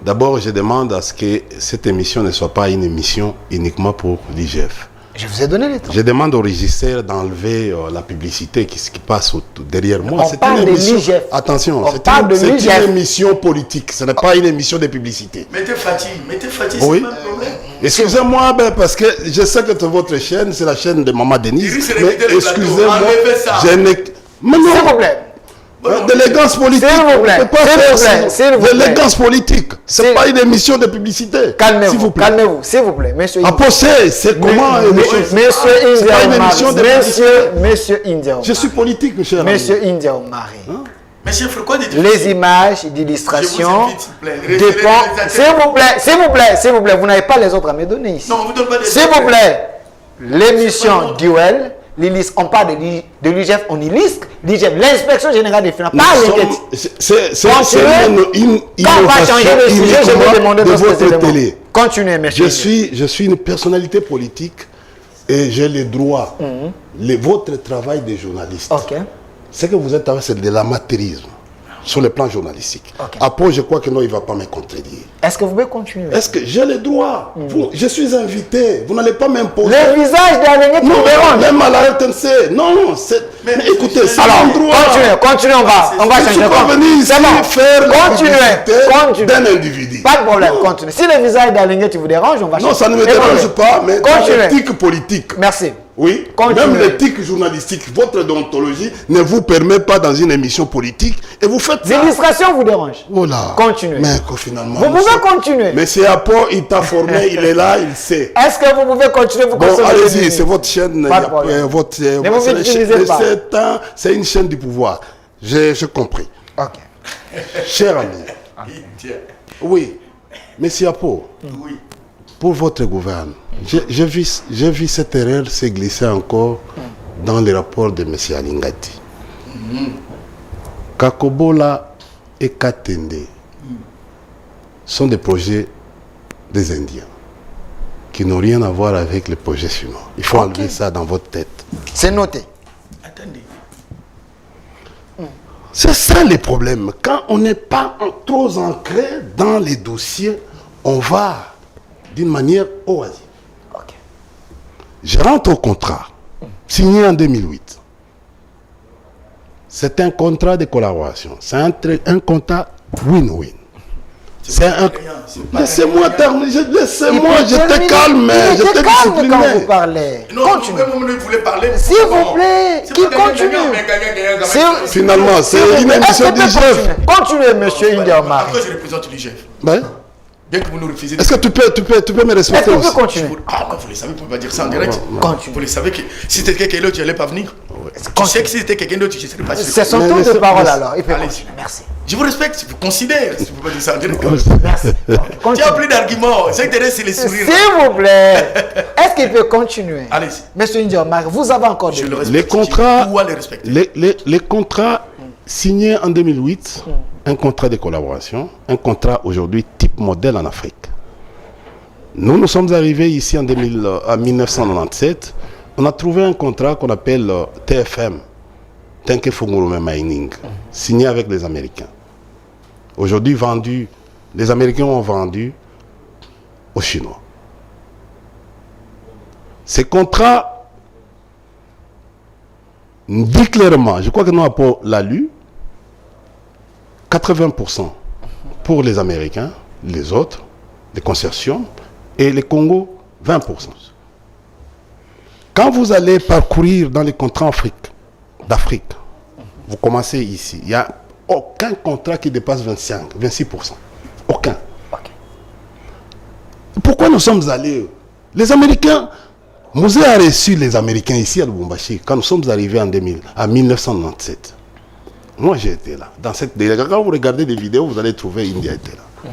D'abord, je demande à ce que cette émission ne soit pas une émission uniquement pour l'IGF. Je vous ai donné le temps. Je demande au régisseur d'enlever la publicité qui passe derrière moi. On parle de l'IGF. Attention, c'est une émission politique. Ce n'est pas une émission de publicité. Mettez fatigue, oui. C'est pas un problème. Excusez-moi, parce que je sais que votre chaîne, c'est la chaîne de Maman Denise. Mais excusez-moi, je n'ai... S'il vous plaît. D'élégance politique. S'il vous plaît. D'élégance politique. Ce n'est pas une émission de publicité. Calmez-vous. Calmez-vous. S'il vous plaît. Monsieur c'est comment Monsieur India. Je suis politique, monsieur. Monsieur India Omari. Monsieur, pourquoi les images d'illustration dépendent. S'il vous plaît, vous n'avez pas les autres à me donner ici. Non, vous donne pas des. S'il vous plaît, l'émission Duel, on parle de l'IGF, on illustre l'IGF, l'inspection générale des finances. C'est une innovation de votre télé. Continuez, monsieur. Je suis une personnalité politique et j'ai les droits. Votre travail de journaliste. Ce que vous êtes avec, c'est de l'amateurisme sur le plan journalistique. Après, je crois que non, il ne va pas me contredire. Est-ce que vous pouvez continuer? Est-ce que j'ai le droit? Je suis invité. Vous n'allez pas m'imposer. Le visage d'Alain non, même à la RTNC. Non, mais écoutez, c'est mon droit. Continuez, on va changer. Je suis pas venu ici faire d'un individu. Pas de problème, continuez. Si le visage d'Alain vous dérange, on va changer. Non, ça ne me dérange pas, mais l'éthique politique. Merci. Oui, même l'éthique journalistique, votre déontologie ne vous permet pas dans une émission politique et vous faites ça. L'illustration vous dérange. Voilà. Continuez. Mais finalement. Vous pouvez continuer. Mais c'est Apo, il t'a formé, il est là, il sait. Est-ce que vous pouvez continuer? Bon, allez-y, c'est votre chaîne. Pas de problème. Ne vous utilisez pas. C'est une chaîne du pouvoir. J'ai compris. Ok. Cher ami. Oui. Monsieur Apo. Oui. Pour votre gouvernement, j'ai vu cette erreur se glisser encore dans les rapports de M. Alingati. Kakobola et Katende sont des projets des Indiens qui n'ont rien à voir avec les projets chinois. Il faut enlever ça dans votre tête. C'est noté. Attendez. C'est ça le problème. Quand on n'est pas trop ancré dans les dossiers, on va d'une manière oisive. Je rentre au contrat signé en 2008. C'est un contrat de collaboration. C'est un contrat win-win. Laissez-moi terminer. Laissez-moi, j'étais calme. J'étais calme quand vous parlez. Continuez. Vous voulez parler. S'il vous plaît, qui continue? Finalement, c'est une émission d'IGF. Continuez, monsieur India Omari. Après, je représente l'IGF. Bien que vous nous refusez. Est-ce que tu peux me respecter? Est-ce que vous pouvez continuer? Vous le savez, vous ne pouvez pas dire ça en direct. Continue. Vous le savez que si c'était quelqu'un d'autre, tu n'allais pas venir. Tu sais que si c'était quelqu'un d'autre, je ne serais pas sûr. C'est son tour de parole alors. Il peut continuer. Merci. Je vous respecte, je vous considère. Si vous ne pouvez pas dire ça en direct. Merci. Tu as plus d'arguments. C'est que c'est les sourires. S'il vous plaît. Est-ce qu'il peut continuer? Allez-y. Monsieur India Omari, vous avez encore des les contrats signés en 2008, un contrat de collaboration, un contrat aujourd'hui type modèle en Afrique. Nous sommes arrivés ici en 1997. On a trouvé un contrat qu'on appelle TFM, Tenke Fungurume Mining, signé avec les Américains. Aujourd'hui vendu, les Américains ont vendu aux Chinois. Ces contrats dit clairement, je crois que nous avons l'a lu, 80% pour les Américains, les autres, les concessions, et les Congo, 20%. Quand vous allez parcourir dans les contrats d'Afrique, vous commencez ici, il n'y a aucun contrat qui dépasse 26%. Aucun. Ok. Pourquoi nous sommes allés? Les Américains, Mosé a reçu les Américains ici à Lubumbashi quand nous sommes arrivés en 1997. Moi j'ai été là. Dans cette délégation, quand vous regardez des vidéos, vous allez trouver India était là.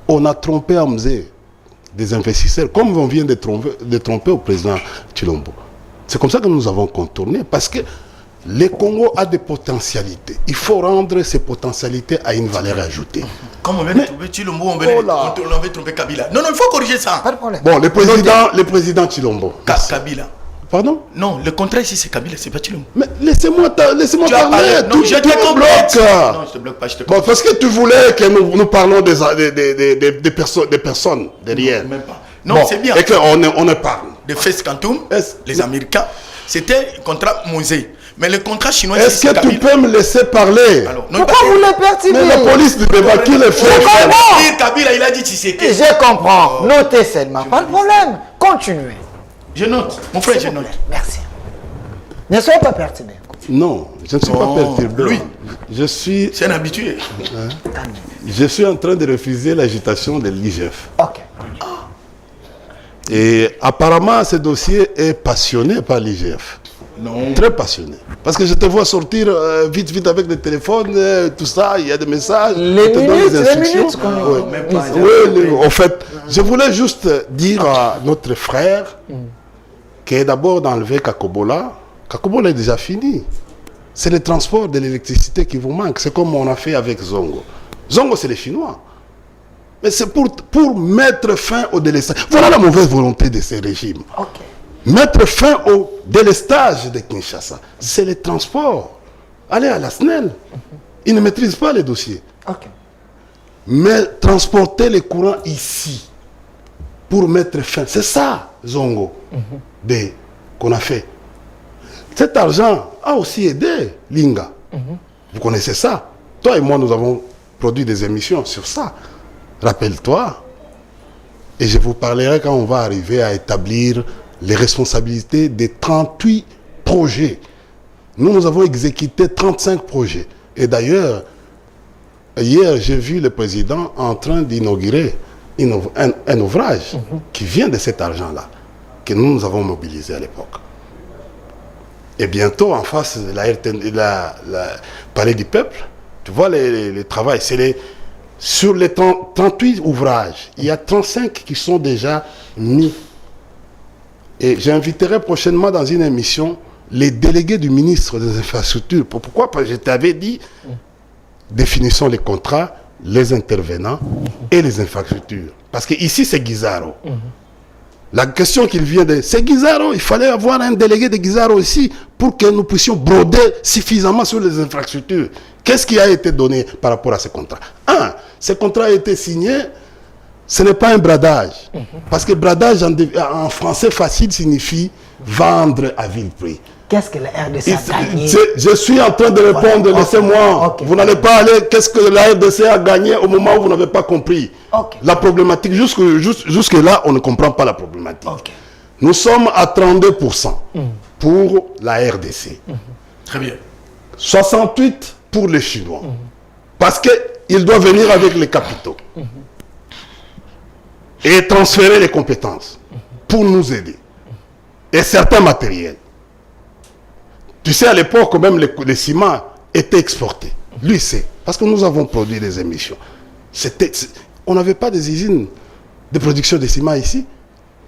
On a trompé à Mosé des investisseurs, comme on vient de tromper au président Tshilombo. C'est comme ça que nous avons contourné, parce que le Congo a des potentialités. Il faut rendre ces potentialités à une valeur ajoutée. Comme on vient de trouver Tshilombo, on avait trompé Kabila. Non, il faut corriger ça. Pas de problème. Bon, le président Tshilombo. Kabila. Pardon? Non, le contrat ici, c'est Kabila, c'est pas Tshilombo. Mais laissez-moi parler. Non, je te bloque. Non, je te bloque pas, je te Bon, parce que tu voulais que nous parlons des personnes derrière. Non, même pas. Non, bon, c'est bien. Et qu'on en parle. De Fes Kantoum, les Américains, c'était un contrat Mosé. Mais le contrat chinois, est-ce que tu peux me laisser parler? Alors, non, Pourquoi vous les perturbez? Mais la police du débat, qui le fait? Kabila, il a dit Tshisekedi. Je comprends. Notez seulement. Pas de problème. Continuez. Je note. Mon frère, je note. Merci. Ne soyez pas perturbé. Non, je ne suis pas perturbé. Lui, je suis... c'est un habitué. Je suis en train de refuser l'agitation de l'IGF. Ok. Et apparemment, ce dossier est passionné par l'IGF. Non. Très passionné. Parce que je te vois sortir vite avec le téléphone, tout ça, il y a des messages. Les minutes Oui, même pas. en fait, je voulais juste dire à notre frère qui est d'abord d'enlever Kakobola. Kakobola est déjà fini. C'est le transport de l'électricité qui vous manque. C'est comme on a fait avec Zongo. Zongo, c'est les Chinois. Mais c'est pour mettre fin au délestage. Voilà la mauvaise volonté de ces régimes. Ok. Mettre fin au délestage de Kinshasa, c'est le transport. Allez à la SNEL. Ils ne maîtrisent pas les dossiers. Ok. Mais transporter les courants ici pour mettre fin, c'est ça, Zongo, qu'on a fait. Cet argent a aussi aidé Linga. Vous connaissez ça. Toi et moi, nous avons produit des émissions sur ça. Rappelle-toi. Et je vous parlerai quand on va arriver à établir les responsabilités des 38 projets. Nous avons exécuté 35 projets. Et d'ailleurs, hier, j'ai vu le président en train d'inaugurer un ouvrage qui vient de cet argent-là, que nous avons mobilisé à l'époque. Et bientôt, en face de la Palais du Peuple, tu vois les travaux, sur les 38 ouvrages, il y a 35 qui sont déjà mis. Et j'inviterai prochainement dans une émission les délégués du ministre des Infrastructures. Pourquoi? Parce que je t'avais dit, définissons les contrats, les intervenants et les infrastructures. Parce que ici, c'est Guizaro. La question qu'il vient de... C'est Guizaro, il fallait avoir un délégué de Guizaro ici pour que nous puissions broder suffisamment sur les infrastructures. Qu'est-ce qui a été donné par rapport à ce contrat? Ce contrat a été signé, ce n'est pas un bradage. Parce que bradage en français facile signifie vendre à vil prix. Qu'est-ce que la RDC a gagné? Je suis en train de répondre, Voilà. laissez-moi. Okay. Vous n'allez pas aller, qu'est-ce que la RDC a gagné au moment où vous n'avez pas compris. Okay. La problématique, jusque-là, on ne comprend pas la problématique. Okay. Nous sommes à 32% pour la RDC. Très bien. 68% pour les Chinois. Parce qu'ils doivent venir avec les capitaux. Et transférer les compétences pour nous aider. Et certains matériels. Tu sais, à l'époque, même les ciments étaient exportés. Lui, c'est. Parce que nous avons produit des émissions. On n'avait pas des usines de production de ciment ici.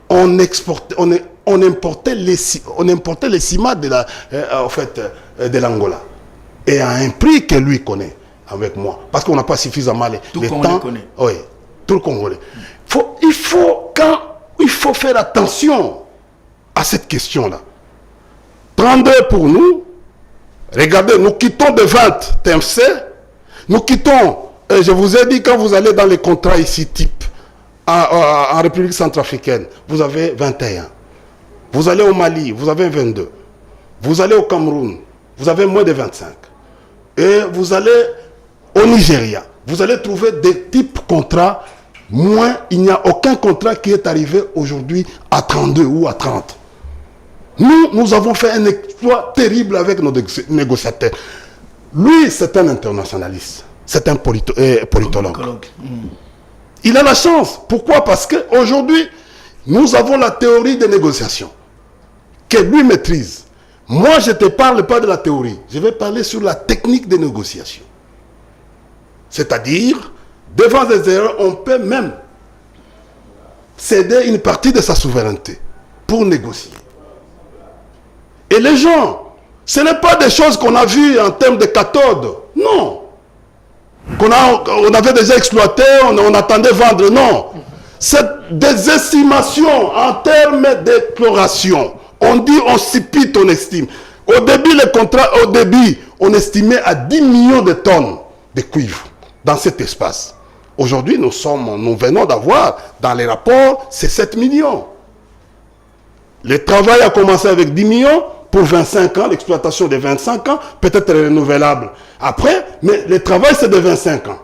On importait les ciments de l'Angola. Et à un prix que lui connaît avec moi. Parce qu'on n'a pas suffisamment les temps. Connaît. Oui, tout le Congolais. Il faut faire attention à cette question-là. 32 pour nous. Regardez, nous quittons de 20 TMC. Nous quittons, je vous ai dit, quand vous allez dans les contrats ici type, en République centrafricaine, vous avez 21. Vous allez au Mali, vous avez 22. Vous allez au Cameroun, vous avez moins de 25. Et vous allez au Nigeria, vous allez trouver des types contrats moins. Il n'y a aucun contrat qui est arrivé aujourd'hui à 32 ou à 30. Nous avons fait un exploit terrible avec nos négociateurs. Lui, c'est un internationaliste. C'est un politologue. Il a la chance. Pourquoi? Parce qu'aujourd'hui, nous avons la théorie des négociations que lui maîtrise. Moi, je ne te parle pas de la théorie. Je vais parler sur la technique des négociations. C'est-à-dire, devant des erreurs, on peut même céder une partie de sa souveraineté pour négocier. Et les gens, ce n'est pas des choses qu'on a vues en termes de cathode. Non. On avait déjà exploité, on attendait vendre. Non. C'est des estimations en termes d'exploration. On dit, on s'ipite, on estime. Au début, les contrats, on estimait à 10 millions de tonnes de cuivre dans cet espace. Aujourd'hui, nous venons d'avoir, dans les rapports, c'est 7 millions. Le travail a commencé avec 10 millions pour 25 ans, l'exploitation de 25 ans, peut-être renouvelable après, mais le travail c'est de 25 ans.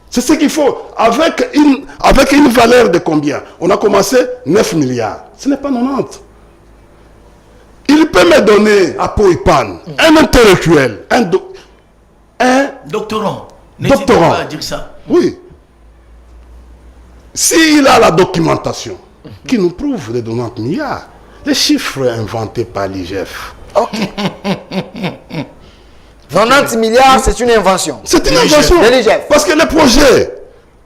C'est ce qu'il faut. Avec une valeur de combien? On a commencé 9 milliards. Ce n'est pas 90. Il peut me donner à Poipan un intellectuel, un doctorant. Doctorant. Pas à dire ça. Oui. S'il a la documentation qui nous prouve les 90 milliards, les chiffres inventés par l'IGF. Ok. 90 milliards, c'est une invention. C'est une invention. De l'IGF. Parce que le projet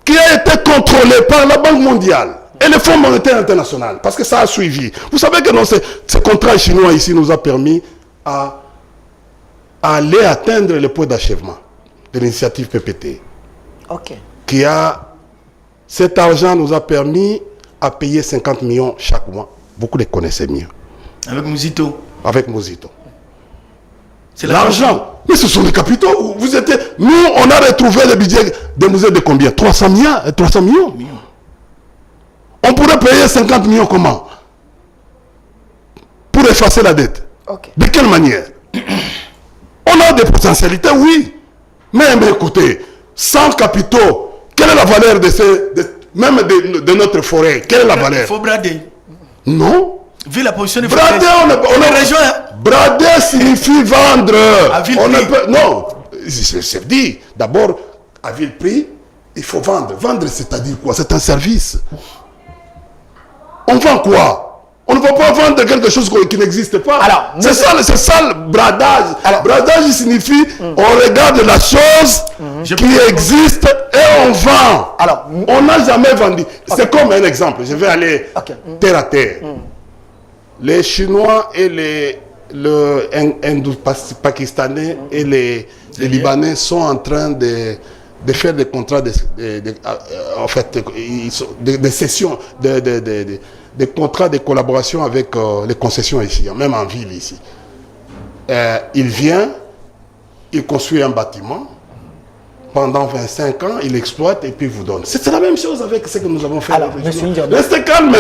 qui a été contrôlé par la Banque mondiale et le Fonds monétaire international, parce que ça a suivi. Vous savez que ce contrat chinois ici nous a permis à aller atteindre le point d'achèvement de l'initiative PPT. Ok. Cet argent nous a permis à payer 50 millions chaque mois. Beaucoup les connaissaient mieux. Avec Mosito. Avec Mosito. C'est l'argent. Mais ce sont les capitaux. Nous, on a retrouvé le budget des musées de combien? 300 millions. On pourrait payer 50 millions comment? Pour effacer la dette. Okay. De quelle manière? On a des potentialités, oui. Mais écoutez, sans capitaux, quelle est la valeur même de notre forêt? Quelle est la valeur? Il faut brader. Non. Vu la position de brader, on est région. Brader signifie vendre. À vil prix. Non. C'est dit. D'abord, à vil prix, il faut vendre. Vendre, c'est-à-dire quoi? C'est un service. On vend quoi? On ne va pas vendre quelque chose qui n'existe pas. C'est ça le bradage. Bradage signifie on regarde la chose qui existe et on vend. On n'a jamais vendu. C'est comme un exemple. Je vais aller terre à terre. Les Chinois et les Indo-Pakistanais et les Libanais sont en train de faire des contrats de cession, des contrats de collaboration avec les concessions ici, même en ville ici. Il vient, il construit un bâtiment, pendant 25 ans, il exploite et puis vous donne. C'est la même chose avec ce que nous avons fait. Alors, monsieur Ndiamba, restez calme.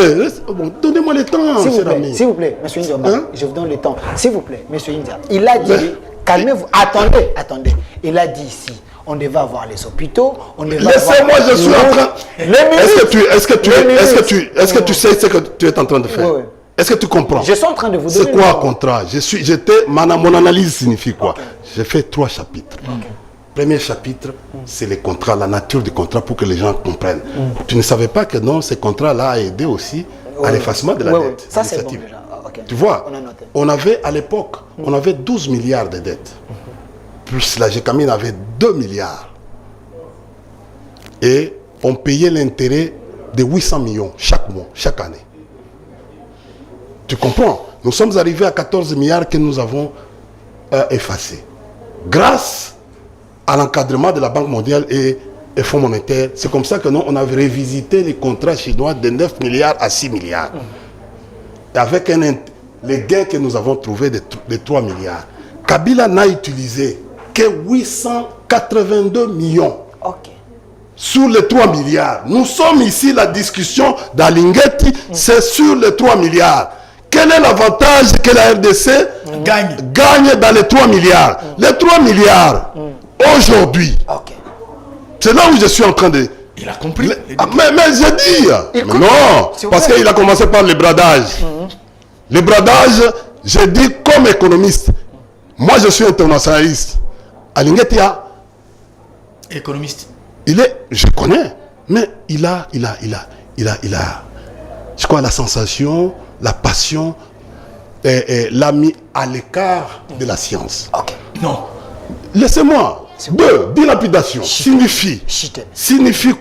Donnez-moi le temps, s'il vous plaît, monsieur Ndiamba, je vous donne le temps. S'il vous plaît, monsieur Ndiamba, il a dit, calmez-vous, attendez. Il a dit ici, on devait avoir les hôpitaux, on devait laissez-moi, je suis en train. Est-ce que tu sais ce que tu es en train de faire? Oui. Est-ce que tu comprends? Je suis en train de vous donner. C'est quoi un contrat? Mon analyse signifie quoi? J'ai fait 3 chapitres. Premier chapitre, c'est les contrats, la nature du contrat pour que les gens comprennent. Tu ne savais pas que non, ce contrat-là a aidé aussi à l'effacement de la dette. Ça, c'est bon déjà. Tu vois, on avait à l'époque, on avait 12 milliards de dettes. Plus la GECAMINE avait 2 milliards. Et on payait l'intérêt de 800 millions chaque mois, chaque année. Tu comprends? Nous sommes arrivés à 14 milliards que nous avons effacés. Grâce à l'encadrement de la Banque mondiale et Fonds monétaire, c'est comme ça que nous, on avait révisité les contrats chinois de 9 milliards à 6 milliards. Et avec les gains que nous avons trouvés de 3 milliards. Kabila n'a utilisé que 882 millions. Sur les 3 milliards. Nous sommes ici, la discussion d'Alinguetti, c'est sur les 3 milliards. Quel est l'avantage que la RDC gagne dans les 3 milliards? Les 3 milliards, aujourd'hui, C'est là où je suis en train de... Il a compris. Mais j'ai dit. Mais non, parce qu'il a commencé par le bradage. Le bradage, j'ai dit comme économiste. Moi, je suis internationaliste. Alingetia, Économiste. je connais, mais il a, je crois, la sensation, la passion, et l'a mis à l'écart de la science. Ok. Non. Laissez-moi. Deux, dilapidation signifie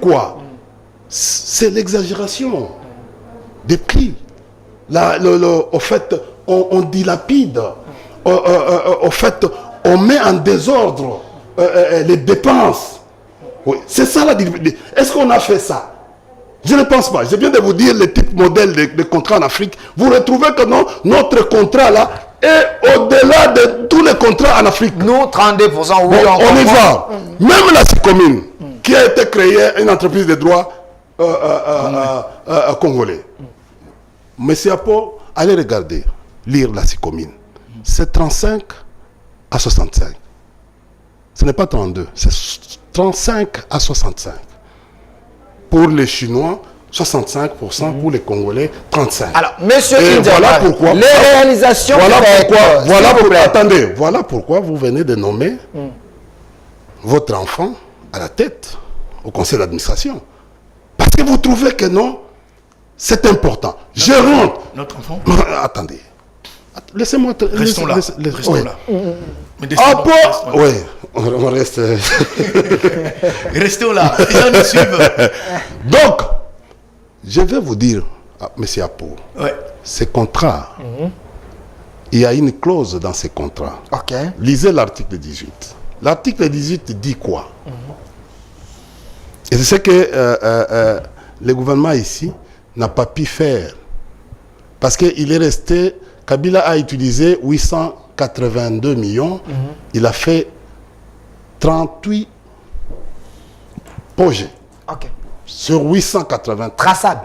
quoi? C'est l'exagération des prix. Au fait, on dilapide. Au fait, on met en désordre les dépenses. Oui, c'est ça la dilapidation. Est-ce qu'on a fait ça? Je ne pense pas. Je viens de vous dire le type modèle de contrat en Afrique. Vous retrouvez que non, notre contrat là est au-delà de tous les contrats en Afrique. Nous, 32%, oui, on y va. Même la CICOMINE, qui a été créée, une entreprise de droit congolais. Monsieur Apo, allez regarder, lire la CICOMINE. C'est 35 à 65. Ce n'est pas 32, c'est 35 à 65. Pour les Chinois, 65%, pour les Congolais, 35%. Alors, monsieur India, voilà pourquoi, les réalisations... Voilà pourquoi vous venez de nommer votre enfant à la tête au conseil d'administration. Parce que vous trouvez que non, c'est important. Je rentre. Notre enfant. Attendez. Laissez-moi... Restons là. Restons là. Oui, on reste... Restons là. Les gens nous suivent. Donc, je vais vous dire, monsieur Apo, ouais. Ces contrats, il y a une clause dans ces contrats. Ok. Lisez l'article 18. L'article 18 dit quoi? Et c'est ce que le gouvernement ici n'a pas pu faire. Parce qu'il est resté... Kabila a utilisé 882 millions. Il a fait 38 projets. Ok. Sur 880. Traçable.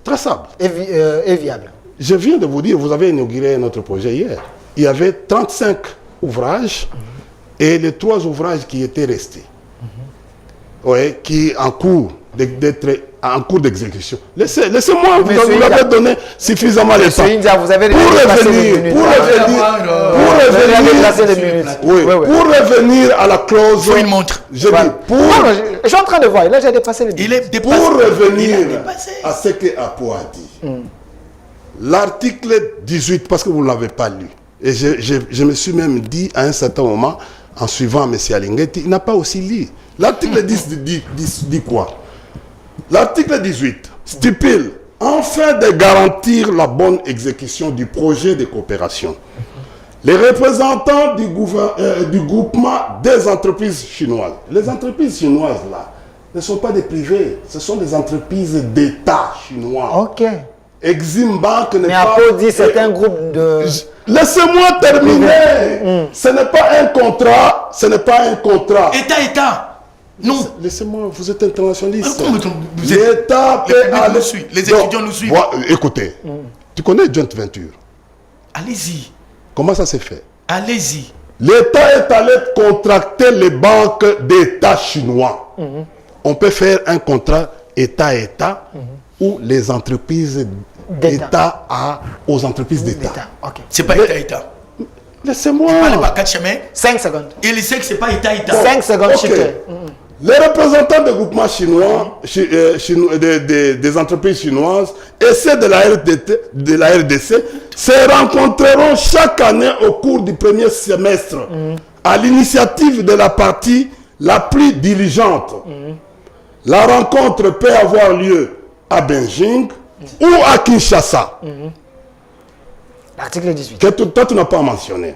Traçable. Et viable. Je viens de vous dire, vous avez inauguré notre projet hier. Il y avait 35 ouvrages et les 3 ouvrages qui étaient restés. Oui, qui en cours d'exécution. Laissez-moi, vous l'avez donné suffisamment de temps. Vous avez pour revenir à la clause. Il faut une montre. Je suis en train de voir, là j'ai dépassé les minutes. Il est dépassé. Pour revenir à ce que Apo a dit, l'article 18, parce que vous ne l'avez pas lu, et je me suis même dit à un certain moment, en suivant M. Alingetti, il n'a pas aussi lu. L'article 10 dit quoi? L'article 18 stipule, afin de garantir la bonne exécution du projet de coopération, les représentants du groupement des entreprises chinoises. Les entreprises chinoises là ne sont pas des privés, ce sont des entreprises d'État chinois. Ok. Exim Bank n'est mais pas... Mais Apo dit c'est un groupe de... Laissez-moi terminer. Ce n'est pas un contrat, ce n'est pas un contrat. État. Non. Laissez-moi, vous êtes internationaliste. L'État peut aller... Les étudiants nous suivent. Écoutez, tu connais Joint Venture? Allez-y. Comment ça s'est fait? Allez-y. L'État est allé contracter les banques d'État chinois. On peut faire un contrat État-État où les entreprises d'État aux entreprises d'État. Okay. C'est pas État-État. Laissez-moi. 5 secondes. Et il sait que c'est pas État-État. 5 secondes, okay. Les représentants des groupements chinois, des entreprises chinoises et ceux de la RDC se rencontreront chaque année au cours du premier semestre à l'initiative de la partie la plus diligente. La rencontre peut avoir lieu à Beijing ou à Kinshasa. L'article 18. Que toi, tu n'as pas mentionné.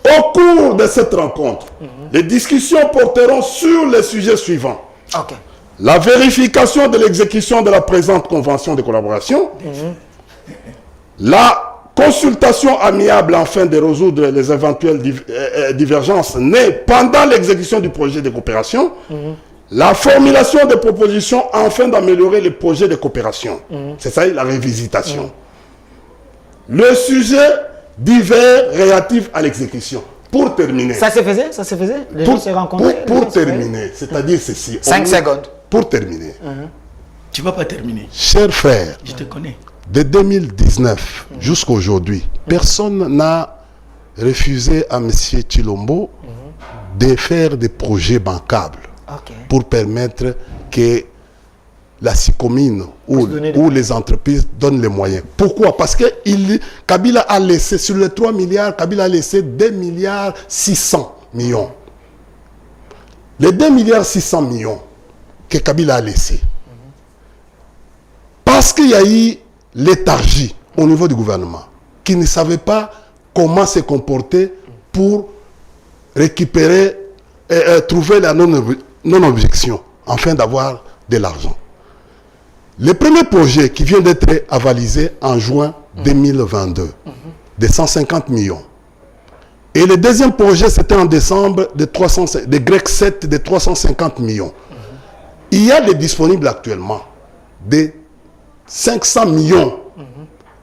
Au cours de cette rencontre, les discussions porteront sur les sujets suivants. Okay. La vérification de l'exécution de la présente convention de collaboration, la consultation amiable afin de résoudre les éventuelles divergences nées pendant l'exécution du projet de coopération, la formulation de propositions afin d'améliorer les projets de coopération. C'est ça la révisitation. Le sujet divers relatif à l'exécution. pour terminer. Ça se faisait? Ça se faisait? Les gens se rencontraient? Pour terminer, c'est-à-dire ceci. 5 secondes. Pour terminer. Tu vas pas terminer. Chers frères, Je te connais. de 2019 jusqu'à aujourd'hui, personne n'a refusé à M. Chilombo de faire des projets bancables pour permettre que la SICOMINE ou les entreprises donnent les moyens. Pourquoi? Parce que Kabila a laissé, sur les 3 milliards, Kabila a laissé 2 milliards 600 millions. Les 2 milliards 600 millions que Kabila a laissé. Parce qu'il y a eu léthargie au niveau du gouvernement, qui ne savait pas comment se comporter pour récupérer, trouver la non-objection, afin d'avoir de l'argent. Le premier projet qui vient d'être avalisé en juin 2022, de 150 millions. Et le deuxième projet, c'était en décembre de Grec 7 de 350 millions. Il y a des disponibles actuellement de 500 millions.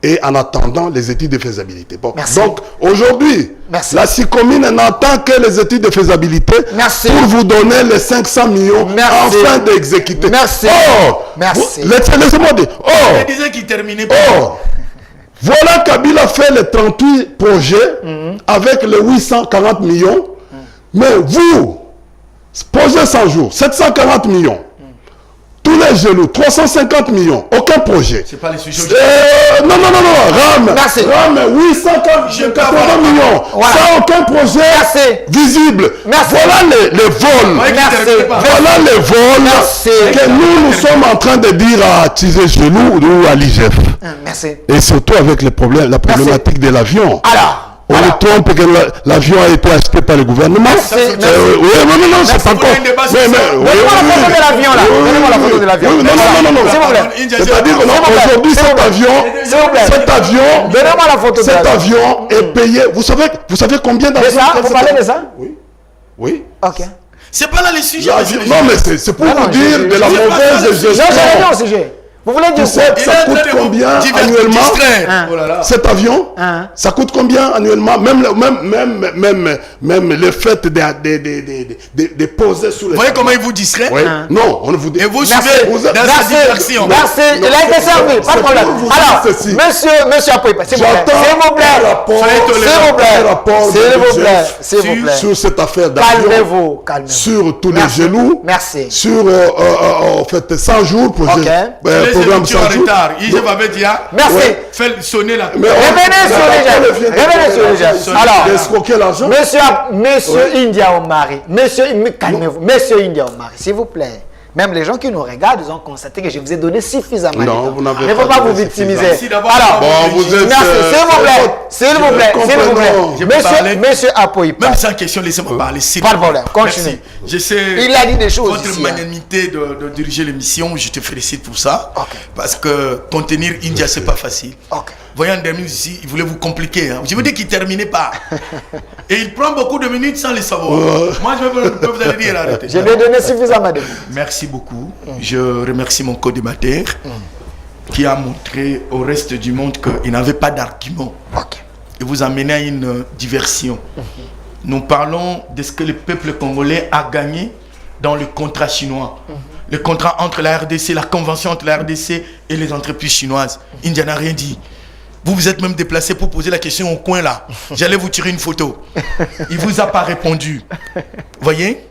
Et en attendant les études de faisabilité. Bon. Donc aujourd'hui, la SICOMINE n'attend que les études de faisabilité pour vous donner les 500 millions afin d'exécuter. Merci. Laissez-moi dire. Je disais qu'il terminait pas. Voilà Kabila fait les 38 projets avec les 840 millions. Mais vous, projet 100 jours, 740 millions. Tous les genoux, 350 millions, aucun projet. C'est pas les sujets. Non, RAM, 880 millions, sans aucun projet visible. Voilà les vols. Voilà les vols que nous sommes en train de dire à Tizé Gelou ou à l'IGF. Merci. Et surtout avec la problématique de l'avion. Alors, on le trompe que l'avion a été acheté par le gouvernement. Oui, non, c'est pas encore. Donnez-moi la photo de l'avion là. Donnez-moi la photo de l'avion. Non. C'est-à-dire que aujourd'hui, cet avion, donnez-moi la photo de l'avion. Cet avion est payé. Vous savez combien d'avions? Vous parlez de ça? Oui. Ok. C'est pas là les sujets. Non, mais c'est pour vous dire de la mauvaise gestion. Non, j'ai rien au sujet. Vous voulez dire ça coûte combien annuellement? Cet avion, ça coûte combien annuellement? Même le fait de poser sous les... Vous voyez comment il vous distrait? Non, on vous dit... Et vous suivez dans sa distraction. Merci, il a été servi, pas de problème. Alors, monsieur Apoipa, s'il vous plaît, sur cette affaire d'avion, calmez-vous. Sur tous les genoux, merci. Sur, en fait, 100 jours, projet. Programme en retard. Il m'avait dit, merci. Fais sonner la... Revenez sur les gestes. Alors, escroquer l'argent. Monsieur India Omari, calmez-vous. Monsieur India Omari, s'il vous plaît. Même les gens qui nous regardent, ils ont constaté que je vous ai donné suffisamment de temps. Vous n'avez il ne faut pas vous victimiser. Alors, vous êtes... S'il vous plaît. Monsieur Apoipa. Même sans question, laissez-moi parler. Pas de problème, continue. Je sais, il a dit des choses votre magnanimité de diriger l'émission, je te félicite pour ça. Parce que contenir India, c'est pas facile. Voyant des minutes ici, il voulait vous compliquer. Je vous dis qu'il ne terminait pas. Et il prend beaucoup de minutes sans les savoir. Moi, je peux vous aller dire, arrêtez. Je lui ai donné suffisamment de minutes. Merci beaucoup. Je remercie mon co-débatteur qui a montré au reste du monde qu'il n'avait pas d'argument. Et vous amenez à une diversion. Nous parlons de ce que le peuple congolais a gagné dans le contrat chinois. Le contrat entre la RDC, la convention entre la RDC et les entreprises chinoises. India n'a rien dit. Vous vous êtes même déplacé pour poser la question au coin là. J'allais vous tirer une photo. Il ne vous a pas répondu. Voyez?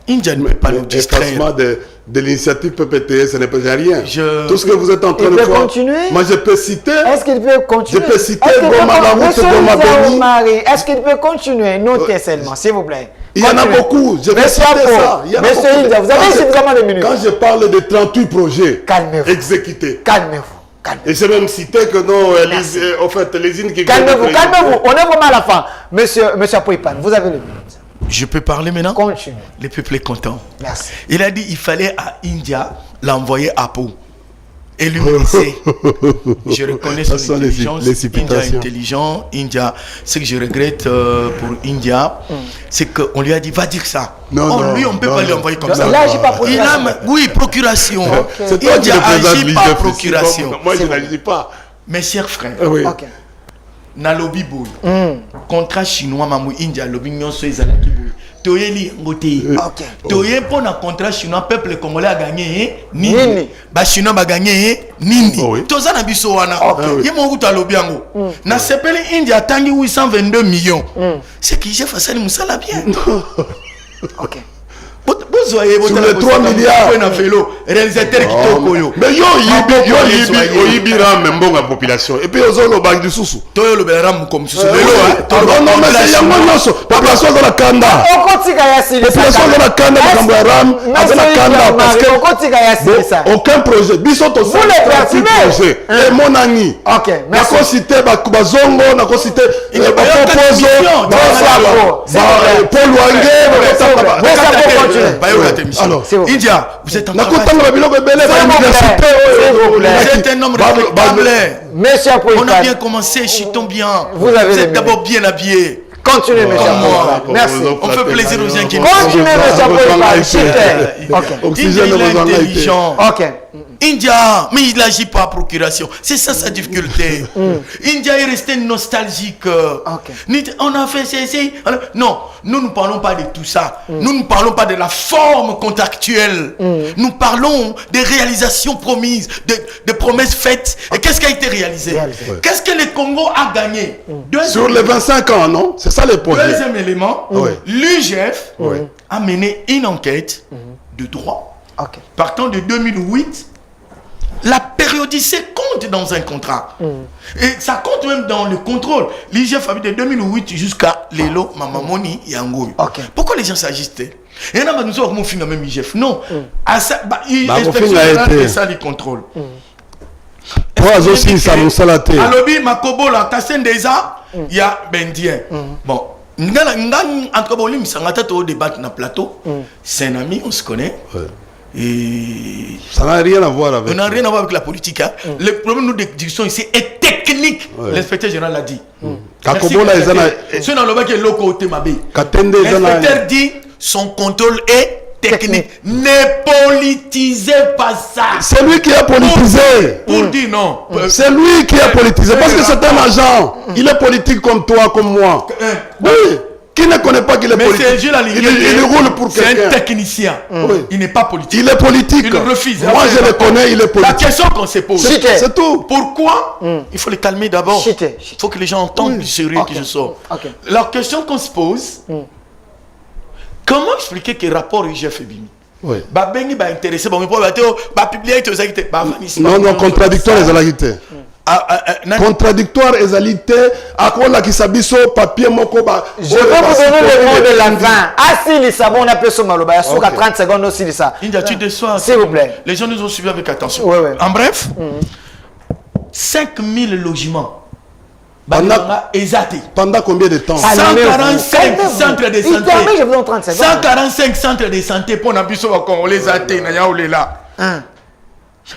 India ne peut pas nous distraire. De l'initiative PPTS, ce n'est pas rien. Tout ce que vous êtes en train de faire. Continuer? Moi, je peux citer. Est-ce qu'il peut continuer? Je peux citer Est-ce qu'il peut continuer? Notez seulement, s'il vous plaît. Il y en a beaucoup. Je vais citer ça. Monsieur India, vous avez suffisamment de minutes. Quand je parle de 38 projets exécutés. Calmez-vous. Et j'ai même cité que non, en fait, les îles qui... Calmez-vous. On est vraiment à la fin. Monsieur Apoipan, vous avez le minute. Je peux parler maintenant? Continue. Le peuple est content. Merci. Il a dit qu'il fallait à India l'envoyer à Pau. Et l'humiliser. Je reconnais son intelligence. India est intelligent. India, ce que je regrette pour India, c'est qu'on lui a dit, va dire ça. Lui, on ne peut pas lui envoyer comme ça. Il agit par procuration. Oui, procuration. India agit par procuration. Moi, je n'agis pas. Mes chers frères, na lobby boy. Contrat chinois mamu India lobby nyonso ezalaki boy. Toyeli ngote. OK. Toye pour un contrat chinois peuple congolais a gagné nini. Ba chinois ba gagné nini. Toza na biso wana. Ye mo kuta lobby yango. Na sepeli India tangi 822 millions. C'est qui j'ai fait ça musala bien. OK. Sur les 3 milliards. Réalisateur qui tokoyo. Mais yo yibi ram mbonga population. Et puis ozo lo bang du susu. Toyo lo beram comme susu. Non mais c'est yango nyoso. Population dans la kanda. Okotika ya sili. Population dans la kanda makambo ya ram, dans la kanda parce que okotika ya sili ça. Aucun projet. Biso to vous les percevez. Et mon ami. OK, merci. Nako cité bazongo, nako cité proposo. Paul Wange, alors, India, vous êtes en train c'est un homme respectable. Monsieur on a bien commencé, chutons bien. Vous êtes d'abord bien habillé. Continuez, monsieur. Merci. On fait plaisir aux gens qui nous continuez, monsieur. India, il est intelligent. OK. India, mais il n'agit pas à procuration. C'est ça sa difficulté. India est resté nostalgique. On a fait ceci. Non, nous ne parlons pas de tout ça. Nous ne parlons pas de la forme contractuelle. Nous parlons des réalisations promises, de promesses faites. Et qu'est-ce qui a été réalisé? Qu'est-ce que le Congo a gagné? Sur les 25 ans, non? C'est ça le projet. Deuxième élément, l'UGF a mené une enquête de droit. Partant de 2008, la périodicité compte dans un contrat. Et ça compte même dans le contrôle. L'IGF a mis de 2008 jusqu'à Lelo, Mamamoni, Yangoui. Pourquoi les gens s'agissent-ils? Et là, nous avons fait même IGF. Non. Il ça les contrôles. Alobi, Makobo, la Tassen déjà, il y a Bendien. Bon. Entre Bolim, ça m'a au débat dans le plateau. C'est un ami, on se connaît. Et ça n'a rien à voir avec. On n'a rien à voir avec la politique. Hein. Le problème de discussion ici est technique. L'inspecteur général l'a dit. L'inspecteur dit son contrôle est technique. Ne politisez pas ça. C'est lui qui a politisé. Pour dire non. C'est lui qui a politisé. Parce que c'est un agent. Il est politique comme toi, comme moi. Oui. Qui ne connaît pas qu'il est politique? Il roule pour quelqu'un. C'est un technicien. Il n'est pas politique. Il est politique. Il refuse. Moi, je le connais, il est politique. La question qu'on se pose, c'est tout. Pourquoi? Il faut les calmer d'abord. Il faut que les gens entendent du sérieux que je sors. La question qu'on se pose, comment expliquer que le rapport IGF est bimi? Bengi va intéresser, va publier, non, contradictoire les alagités. Contradictoire égalité à quoi la kisabiso papier moko ba. Je vais vous donner le mot de la fin. Ah si les savons on appelle ça maloba. Sur 30 secondes aussi de ça. India, tu déçois. S'il vous plaît. Les gens nous ont suivis avec attention. En bref, 5000 logements. Pendant combien de temps? 145 centres de santé. Je vous donne 30 secondes. 145 centres de santé pour n'abuser au Congolais athées là.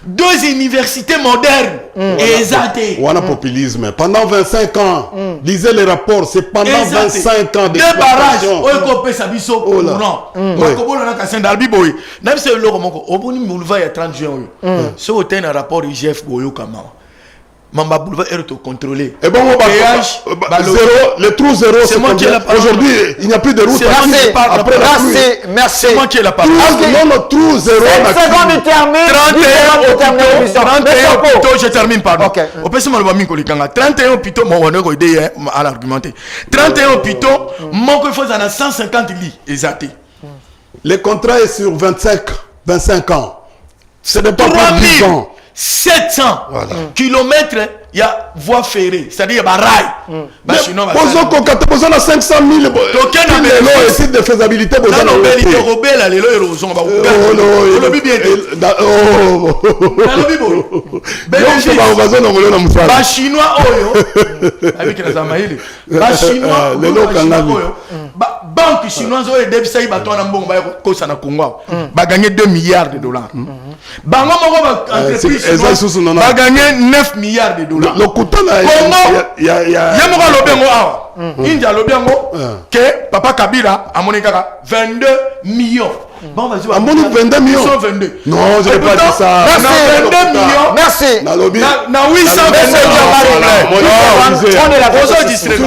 2 universités modernes et exatées. On a populisme. Pendant 25 ans, lisez les rapports, c'est pendant 25 ans de 2 barrages. Oh là. Même si le Romanco, au bout de 30 juin, ce hôtel a un rapport IGF Boyo Kama. Mamba Boulevard est contrôlé. Et bon, le trou zéro, c'est moi qui ai la parole. Aujourd'hui, il n'y a plus de route. Merci. C'est moi qui ai la parole. Non, le trou zéro. 5 secondes, termine. 31 hôpitaux, je termine, pardon. Au PC, je vais 31 hôpitaux, moi, on a aidé à l'argumenter. 31 hôpitaux, moi, il faut 150 lits, exactés. Le contrat est sur 25 ans. Ce n'est pas pour 10 ans. 700 kilomètres, il y a voie ferrée, c'est-à-dire il y a rail. Mais besoin de 500 000 sites de faisabilité. Banque chinoise a gagné 2 milliards de dollars. Entreprise chinoise a gagné 9 milliards de dollars. India que Papa Kabila a monné 22 millions. Bon, vas-y. En Monique, 22 millions. 822. Non, je n'ai pas dit ça. Merci. Non, 22 millions. Merci. Na lobby. Na 822 Merci. millions. On est là. District.